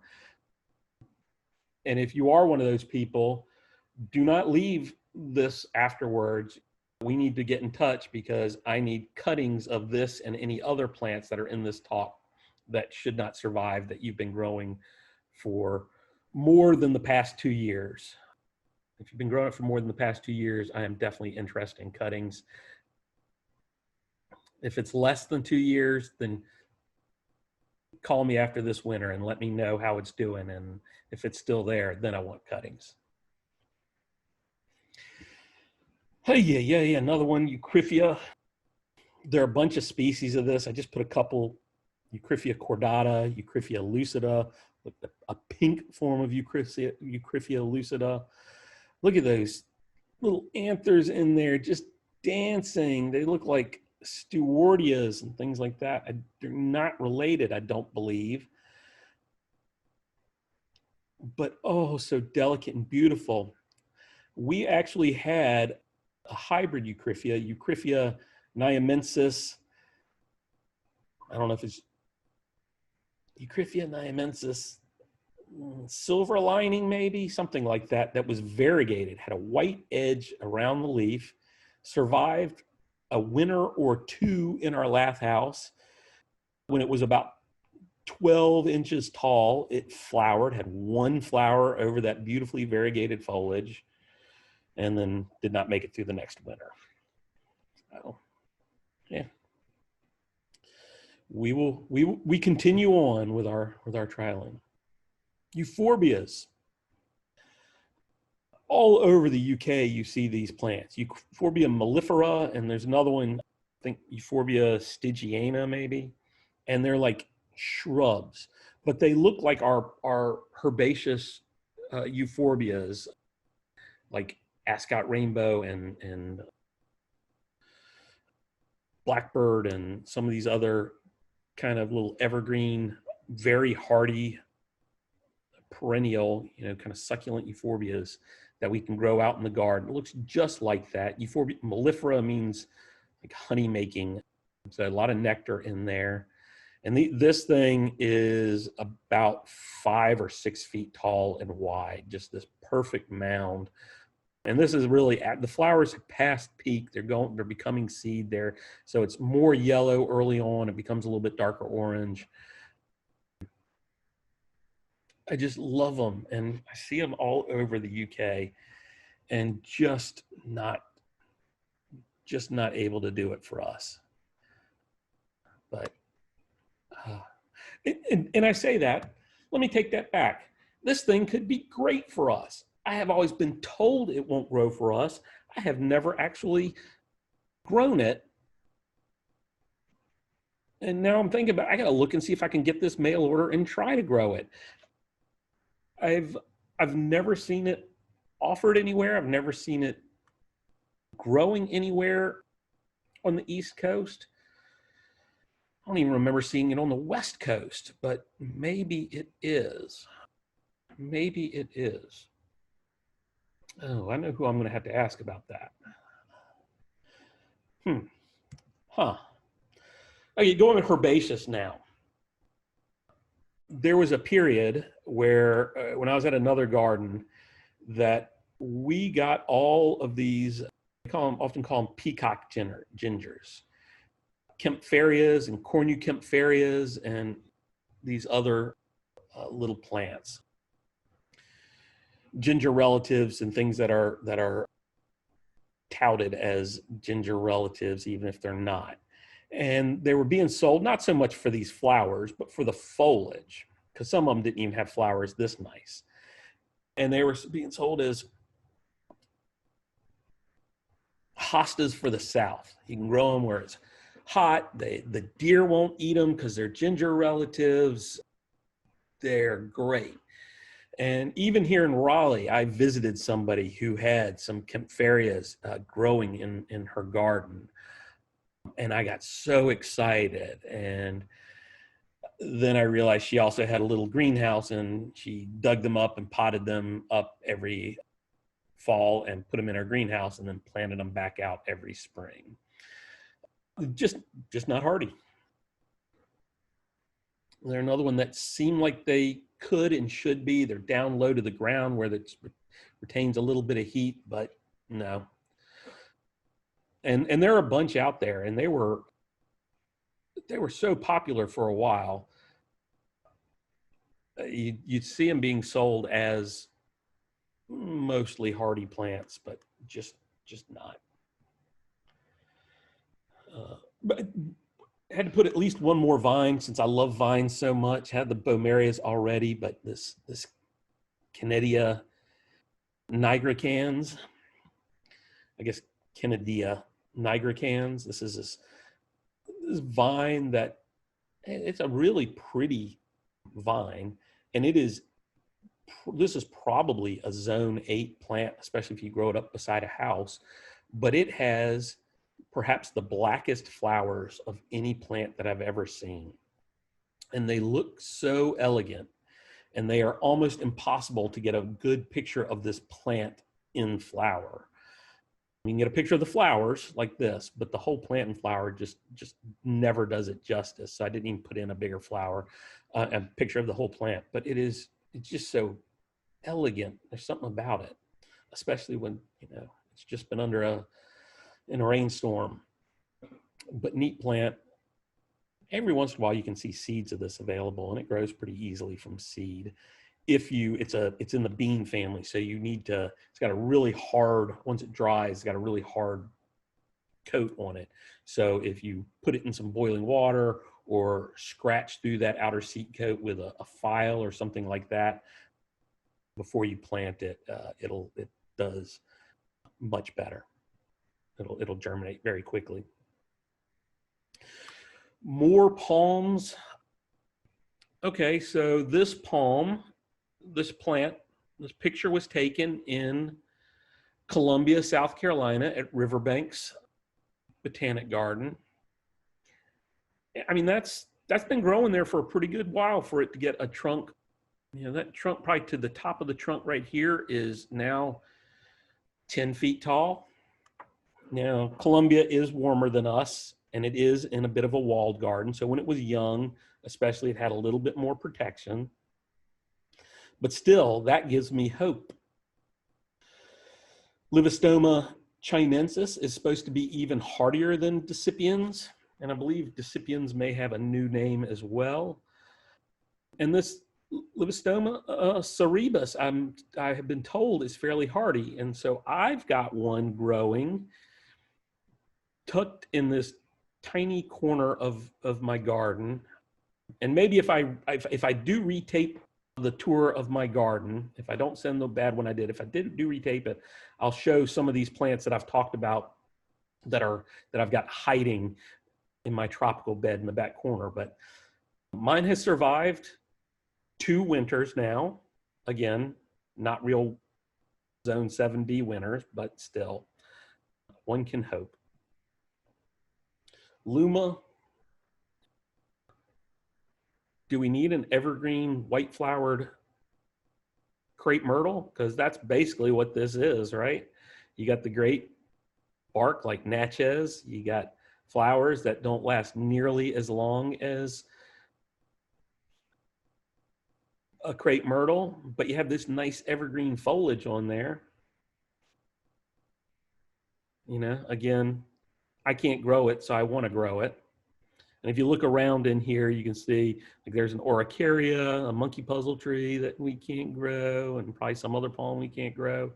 And if you are one of those people, do not leave this afterwards. We need to get in touch because I need cuttings of this and any other plants that are in this talk that should not survive that you've been growing for more than the past 2 years. If you've been growing it for more than the past 2 years, I am definitely interested in cuttings. If it's less than 2 years, then call me after this winter and let me know how it's doing. And if it's still there, then I want cuttings. Hey, yeah. Another one, Euphorbias. There are a bunch of species of this. I just put a couple, Euphorbias cordata, Euphorbias lucida, a pink form of Euphorbias lucida. Look at those little anthers in there just dancing. They look like stewardias and things like that. They're not related, I don't believe. But oh, so delicate and beautiful. We actually had a hybrid Euphorbias niamensis. I don't know if it's Euphorbias niamensis, silver lining maybe, something like that, that was variegated, had a white edge around the leaf, survived a winter or two in our lath house. When it was about 12 inches tall, it flowered, had one flower over that beautifully variegated foliage, and then did not make it through the next winter. So, yeah. We continue on with our trialing. Euphorbias. All over the UK, you see these plants. Euphorbia mellifera, and there's another one, I think Euphorbia stygiana maybe, and they're like shrubs, but they look like our herbaceous Euphorbias, like Ascot rainbow and blackbird and some of these other kind of little evergreen, very hardy, perennial, kind of succulent Euphorbias that we can grow out in the garden. It looks just like that. Euphorbia mellifera means like honey making, so a lot of nectar in there. And this thing is about 5 or 6 feet tall and wide, just this perfect mound. And this is really the flowers have past peak. They're becoming seed there. So it's more yellow early on. It becomes a little bit darker orange. I just love them. And I see them all over the UK and just not able to do it for us. But, and I say that, let me take that back. This thing could be great for us. I have always been told it won't grow for us. I have never actually grown it. And now I'm thinking about, I gotta look and see if I can get this mail order and try to grow it. I've never seen it offered anywhere. I've never seen it growing anywhere on the East Coast. I don't even remember seeing it on the West Coast, but maybe it is. Maybe it is. Oh, I know who I'm going to have to ask about that. Okay, going to herbaceous now. There was a period where, when I was at another garden, that we got all of these, often call them peacock gingers, Kempferias and Cornu-Kempferias, and these other little plants, ginger relatives and things that are touted as ginger relatives, even if they're not. And they were being sold not so much for these flowers, but for the foliage, because some of them didn't even have flowers this nice. And they were being sold as hostas for the South. You can grow them where it's hot. The deer won't eat them because they're ginger relatives. They're great. And even here in Raleigh, I visited somebody who had some Kempferias growing in her garden. And I got so excited. And then I realized she also had a little greenhouse, and she dug them up and potted them up every fall and put them in her greenhouse and then planted them back out every spring. Just not hardy. They're another one that seemed like they could and should be. They're down low to the ground where it retains a little bit of heat, but no. And there are a bunch out there, and they were so popular for a while. You'd see them being sold as mostly hardy plants, but just not. But I had to put at least one more vine, since I love vines so much. Had the Bomareas already, but this Canadia nigricans, I guess Canadia nigricans. This is this vine that, it's a really pretty vine, and it is this is probably a zone 8 plant, especially if you grow it up beside a house, but it has perhaps the blackest flowers of any plant that I've ever seen. And they look so elegant, and they are almost impossible to get a good picture of this plant in flower. You can get a picture of the flowers like this, but the whole plant in flower just never does it justice. So I didn't even put in a bigger flower, a picture of the whole plant, but it's just so elegant. There's something about it, especially when, you know, it's just been in a rainstorm. But neat plant. Every once in a while you can see seeds of this available, and it grows pretty easily from seed. It's in the bean family, so it's got a really hard, once it dries, it's got a really hard coat on it. So if you put it in some boiling water or scratch through that outer seed coat with a file or something like that before you plant it, it does much better. It'll germinate very quickly. More palms. Okay, so this palm, this plant, this picture was taken in Columbia, South Carolina at Riverbanks Botanic Garden. I mean, that's been growing there for a pretty good while for it to get a trunk. You know, that trunk probably to the top of the trunk right here is now 10 feet tall. Now, Columbia is warmer than us, and it is in a bit of a walled garden. So when it was young, especially, it had a little bit more protection. But still, that gives me hope. Livistoma chinensis is supposed to be even hardier than Decipiens, and I believe Decipiens may have a new name as well. And this Livistoma cerebus, I have been told, is fairly hardy, and so I've got one growing tucked in this tiny corner of my garden. And maybe if I do retape the tour of my garden, if I don't send the bad one I did, if I do retape it, I'll show some of these plants that I've talked about that I've got hiding in my tropical bed in the back corner. But mine has survived 2 winters now. Again, not real zone 7B winters, but still, one can hope. Luma. Do we need an evergreen white-flowered crepe myrtle? Because that's basically what this is, right? You got the great bark like Natchez. You got flowers that don't last nearly as long as a crepe myrtle, but you have this nice evergreen foliage on there. You know, again, I can't grow it, so I want to grow it. And if you look around in here, you can see like there's an Oricaria, a monkey puzzle tree that we can't grow, and probably some other palm we can't grow.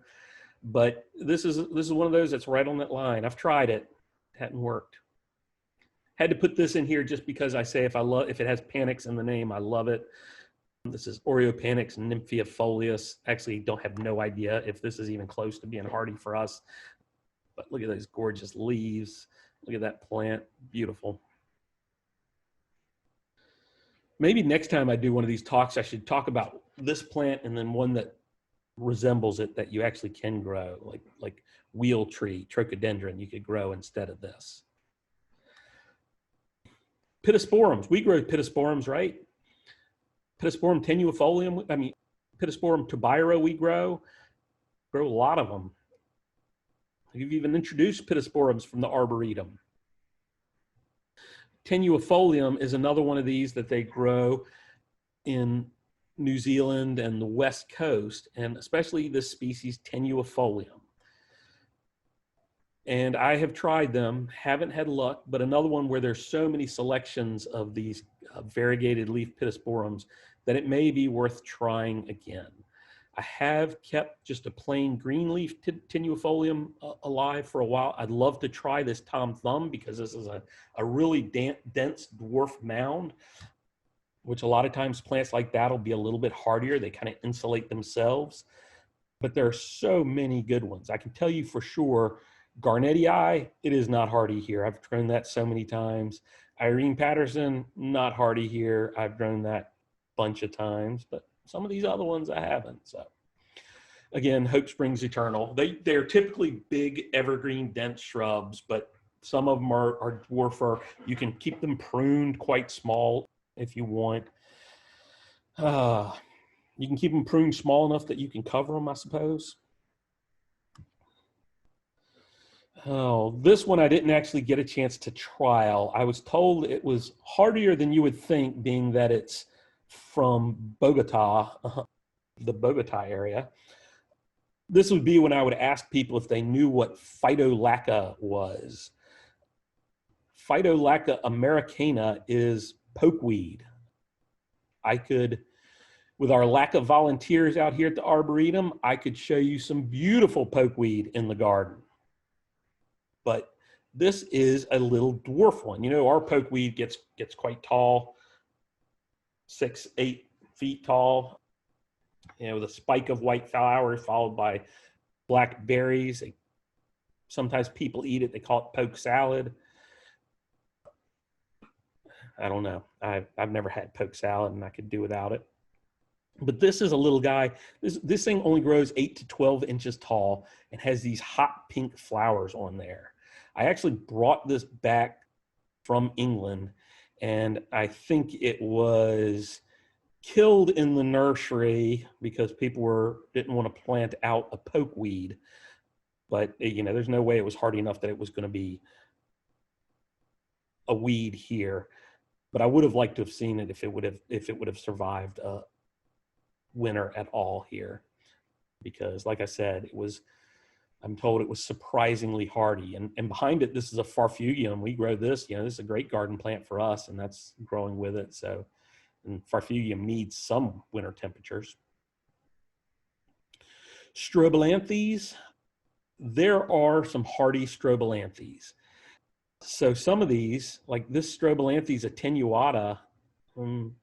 But this is one of those that's right on that line. I've tried it, hadn't worked. Had to put this in here just because I say if it has Panax in the name, I love it. This is Oreopanax nymphaeifolius. Actually, have no idea if this is even close to being hardy for us. But look at those gorgeous leaves. Look at that plant, beautiful. Maybe next time I do one of these talks, I should talk about this plant and then one that resembles it that you actually can grow, like wheel tree, trichodendron, you could grow instead of this. Pittosporums, we grow pittosporums, right? Pittosporum tenuifolium, Pittosporum tubeira we grow a lot of them. We've even introduced pittosporums from the Arboretum. Tenuifolium is another one of these that they grow in New Zealand and the West Coast, and especially this species Tenuifolium. And I have tried them, haven't had luck, but another one where there's so many selections of these variegated leaf pittosporums that it may be worth trying again. I have kept just a plain green leaf tenuifolium alive for a while. I'd love to try this Tom Thumb because this is a really dense dwarf mound, which a lot of times plants like that will be a little bit hardier. They kind of insulate themselves, but there are so many good ones. I can tell you for sure, Garnettii, it is not hardy here. I've grown that so many times. Irene Patterson, not hardy here. I've grown that a bunch of times, but some of these other ones I haven't. So again, hope springs eternal. They're typically big evergreen dense shrubs, but some of them are dwarfer. You can keep them pruned quite small if you want. You can keep them pruned small enough that you can cover them, I suppose. Oh, this one I didn't actually get a chance to trial. I was told it was hardier than you would think, being that it's from Bogota, the Bogota area. This would be when I would ask people if they knew what Phytolacca was. Phytolacca americana is pokeweed. I could, with our lack of volunteers out here at the Arboretum, I could show you some beautiful pokeweed in the garden. But this is a little dwarf one. You know, our pokeweed gets quite tall, 6-8 feet tall, you know, with a spike of white flowers followed by black berries. Sometimes people eat it. They call it poke salad. I don't know. I've never had poke salad, and I could do without it. But this is a little guy. This thing only grows 8 to 12 inches tall and has these hot pink flowers on there. I actually brought this back from England, and I think it was killed in the nursery because people didn't want to plant out a pokeweed. But you know, there's no way it was hardy enough that it was going to be a weed here. But I would have liked to have seen it if it would have survived winter at all here, because like I said, I'm told it was surprisingly hardy. And behind it, this is a farfugium. We grow this, you know, this is a great garden plant for us, and that's growing with it. So, and farfugium needs some winter temperatures. Strobilanthes, there are some hardy strobilanthes. So some of these, like this Strobilanthes attenuata,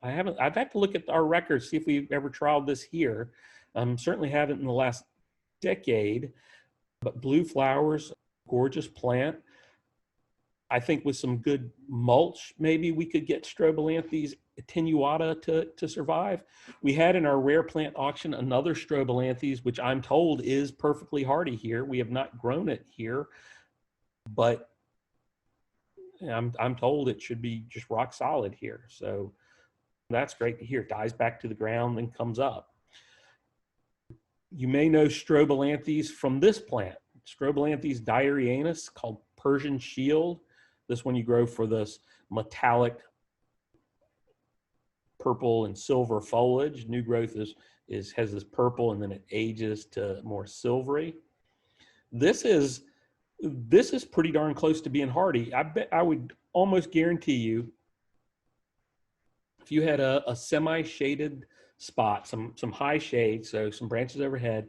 I've had to look at our records, see if we've ever trialed this here. Certainly haven't in the last decade, but blue flowers, gorgeous plant. I think with some good mulch, maybe we could get Strobilanthes attenuata to survive. We had in our rare plant auction another Strobilanthes, which I'm told is perfectly hardy here. We have not grown it here, but I'm told it should be just rock solid here. So that's great to hear. It dies back to the ground and comes up. You may know Strobilanthes from this plant, Strobilanthes diarianus, called Persian shield. This one you grow for this metallic purple and silver foliage. New growth has this purple, and then it ages to more silvery. This is pretty darn close to being hardy. I would almost guarantee you, if you had a semi-shaded spot, some high shade, so some branches overhead,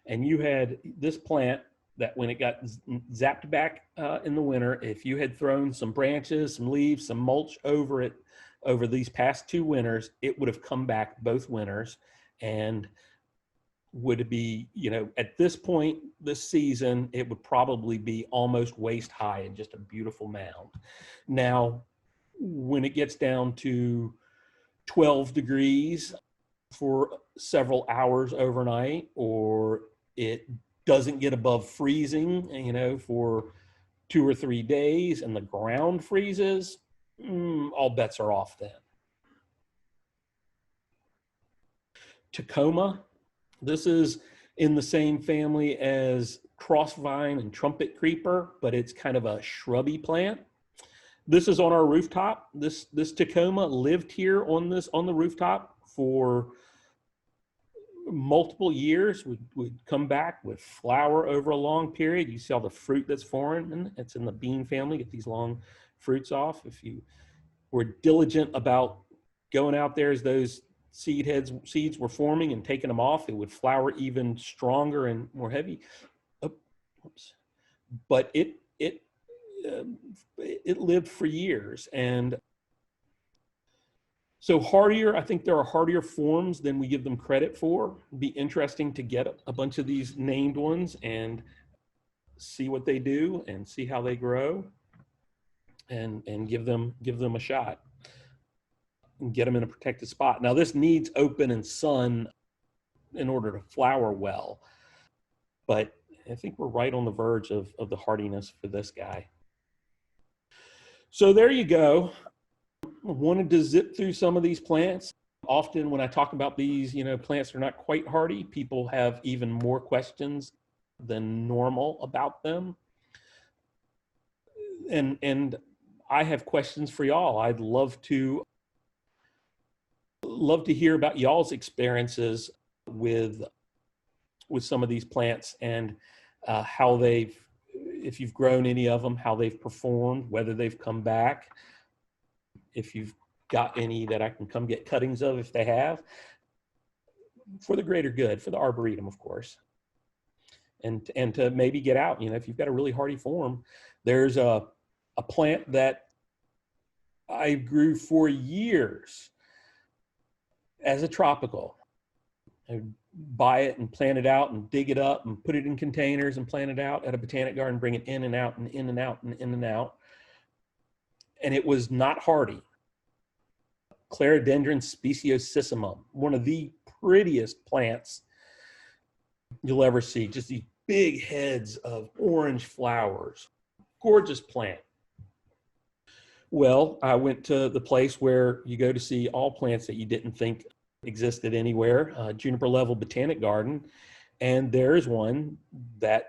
and you had this plant that when it got zapped back in the winter, if you had thrown some branches, some leaves, some mulch over it over these past 2 winters, it would have come back both winters, and would it be, you know, at this point this season, it would probably be almost waist high and just a beautiful mound. Now, when it gets down to 12 degrees for several hours overnight, or it doesn't get above freezing, you know, for 2 or 3 days, and the ground freezes, all bets are off then. Tacoma, this is in the same family as crossvine and trumpet creeper, but it's kind of a shrubby plant. This is on our rooftop. This Tacoma lived here on the rooftop for multiple years. Would come back with flower over a long period. You see all the fruit that's forming, and it's in the bean family. Get these long fruits off. If you were diligent about going out there as those seeds were forming and taking them off, it would flower even stronger and more heavy. But it lived for years. And so hardier, I think there are hardier forms than we give them credit for. It'd be interesting to get a bunch of these named ones and see what they do and see how they grow, and give them a shot. and get them in a protected spot. Now this needs open and sun in order to flower well, but I think we're right on the verge of the hardiness for this guy. So there you go. I wanted to zip through some of these plants. Often when I talk about these, plants are not quite hardy, people have even more questions than normal about them. And I have questions for y'all. I'd love to hear about y'all's experiences with some of these plants, and how if you've grown any of them, how they've performed, whether they've come back, if you've got any that I can come get cuttings of if they have, for the greater good, for the Arboretum, of course. And to maybe get out, if you've got a really hardy form. There's a plant that I grew for years as a tropical. I buy it and plant it out and dig it up and put it in containers and plant it out at a botanic garden, bring it in and out and in and out and in and out. And it was not hardy. Clerodendron speciosissimum, one of the prettiest plants you'll ever see. Just these big heads of orange flowers. Gorgeous plant. Well, I went to the place where you go to see all plants that you didn't think existed anywhere, Juniper Level Botanic Garden, and there's one that's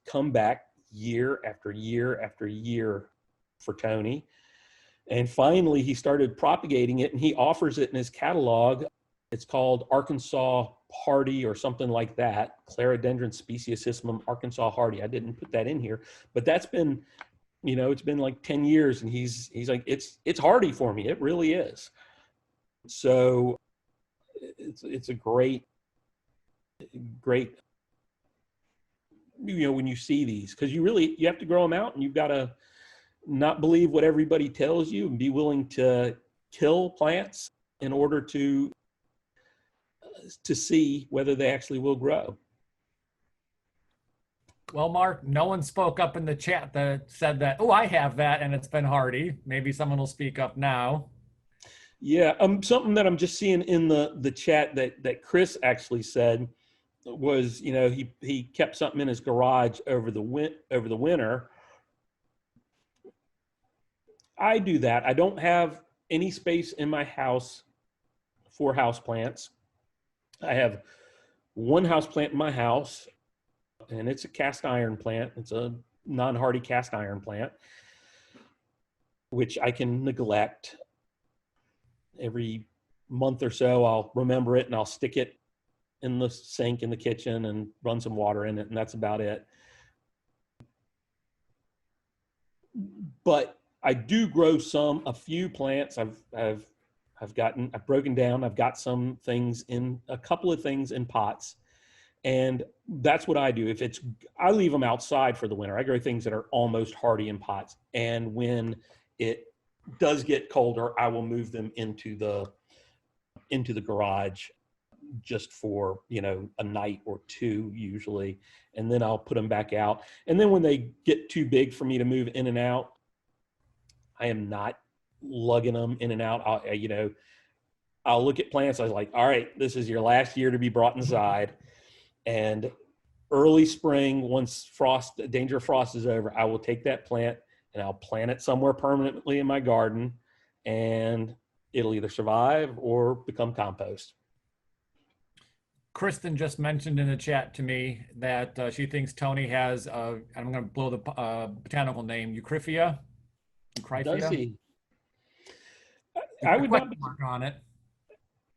come back year after year after year for Tony. And finally, he started propagating it, and he offers it in his catalog. It's called Arkansas Hardy or something like that, Clerodendron speciosissimum Arkansas Hardy. I didn't put that in here, but that's been, it's been like 10 years, and he's like, it's hardy for me. It really is. So it's a great, when you see these, because you have to grow them out, and you've got to not believe what everybody tells you and be willing to kill plants in order to see whether they actually will grow. Well, Mark, no one spoke up in the chat that said that, oh, I have that and it's been hardy. Maybe someone will speak up now. Yeah, something that I'm just seeing in the chat that Chris actually said was, he kept something in his garage over the winter. I do that. I don't have any space in my house for houseplants. I have one houseplant in my house, and it's a cast iron plant. It's a non-hardy cast iron plant, which I can neglect. Every month or so, I'll remember it and I'll stick it in the sink in the kitchen and run some water in it, and that's about it. But I do grow a few plants. I've broken down. I've got a couple of things in pots, and that's what I do. I leave them outside for the winter. I grow things that are almost hardy in pots, and when it does get colder, I will move them into the garage just for a night or two usually, and then I'll put them back out. And then when they get too big for me to move in and out, I am not lugging them in and out. I'll look at plants. I was like, all right, this is your last year to be brought inside. And early spring, once danger of frost is over, I will take that plant and I'll plant it somewhere permanently in my garden, and it'll either survive or become compost. Kristen just mentioned in the chat to me that she thinks Tony has, I'm going to blow the botanical name, Euphorbias. Does he? I would not on it.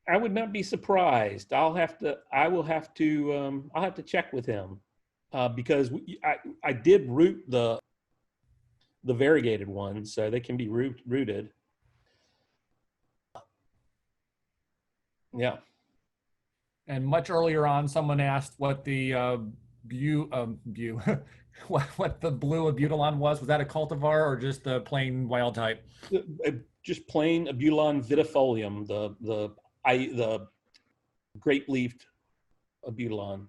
I would not be surprised. I'll have to check with him because I did root the variegated ones, so they can be rooted. Yeah. And much earlier on, someone asked what the what the blue Abutilon was. Was that a cultivar or just the plain wild type? Just plain Abutilon vidifolium, the grape-leafed Abutilon.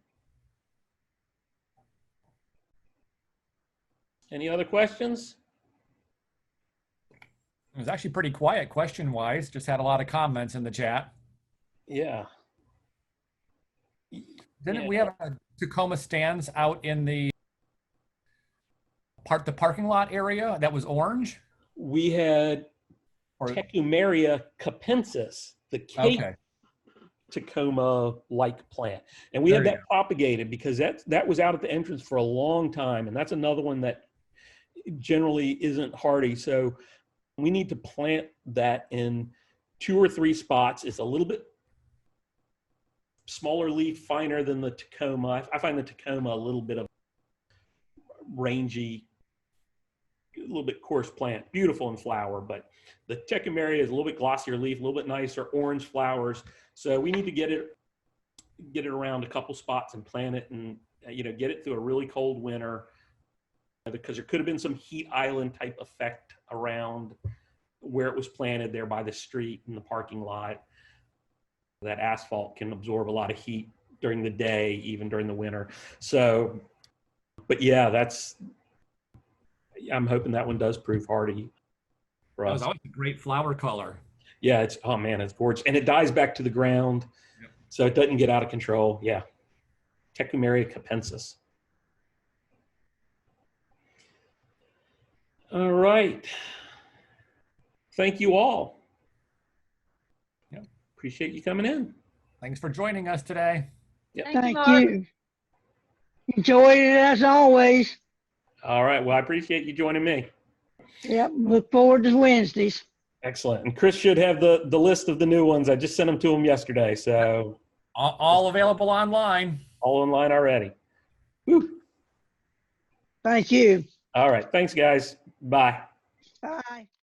Any other questions? It was actually pretty quiet question-wise. Just had a lot of comments in the chat. Yeah. Didn't Yeah. we have a Tacoma stands out in the parking lot area that was orange? We had Or Techumeria capensis, the Cape okay, Tacoma-like plant. And we there had you that propagated because that was out at the entrance for a long time. And that's another one that generally isn't hardy. So we need to plant that in 2 or 3 spots. It's a little bit smaller leaf, finer than the Tacoma. I find the Tacoma a little bit of rangy, a little bit coarse plant, beautiful in flower, but the Techumeria is a little bit glossier leaf, a little bit nicer, orange flowers. So we need to get it around a couple spots and plant it, and get it through a really cold winter, because there could have been some heat island type effect around where it was planted there by the street and the parking lot. That asphalt can absorb a lot of heat during the day, even during the winter. So, but yeah, I'm hoping that one does prove hardy for that us. was always a great flower color. Yeah, oh man, it's gorgeous. And it dies back to the ground, Yep. so it doesn't get out of control. Yeah. Techumeria capensis. All right. Thank you all. Yep. Appreciate you coming in. Thanks for joining us today. Yep. Thank you. Enjoyed it as always. All right. Well, I appreciate you joining me. Yep. Look forward to Wednesdays. Excellent. And Chris should have the list of the new ones. I just sent them to him yesterday. So All available online. all online already. Whew. Thank you. All right. Thanks, guys. Bye. Bye.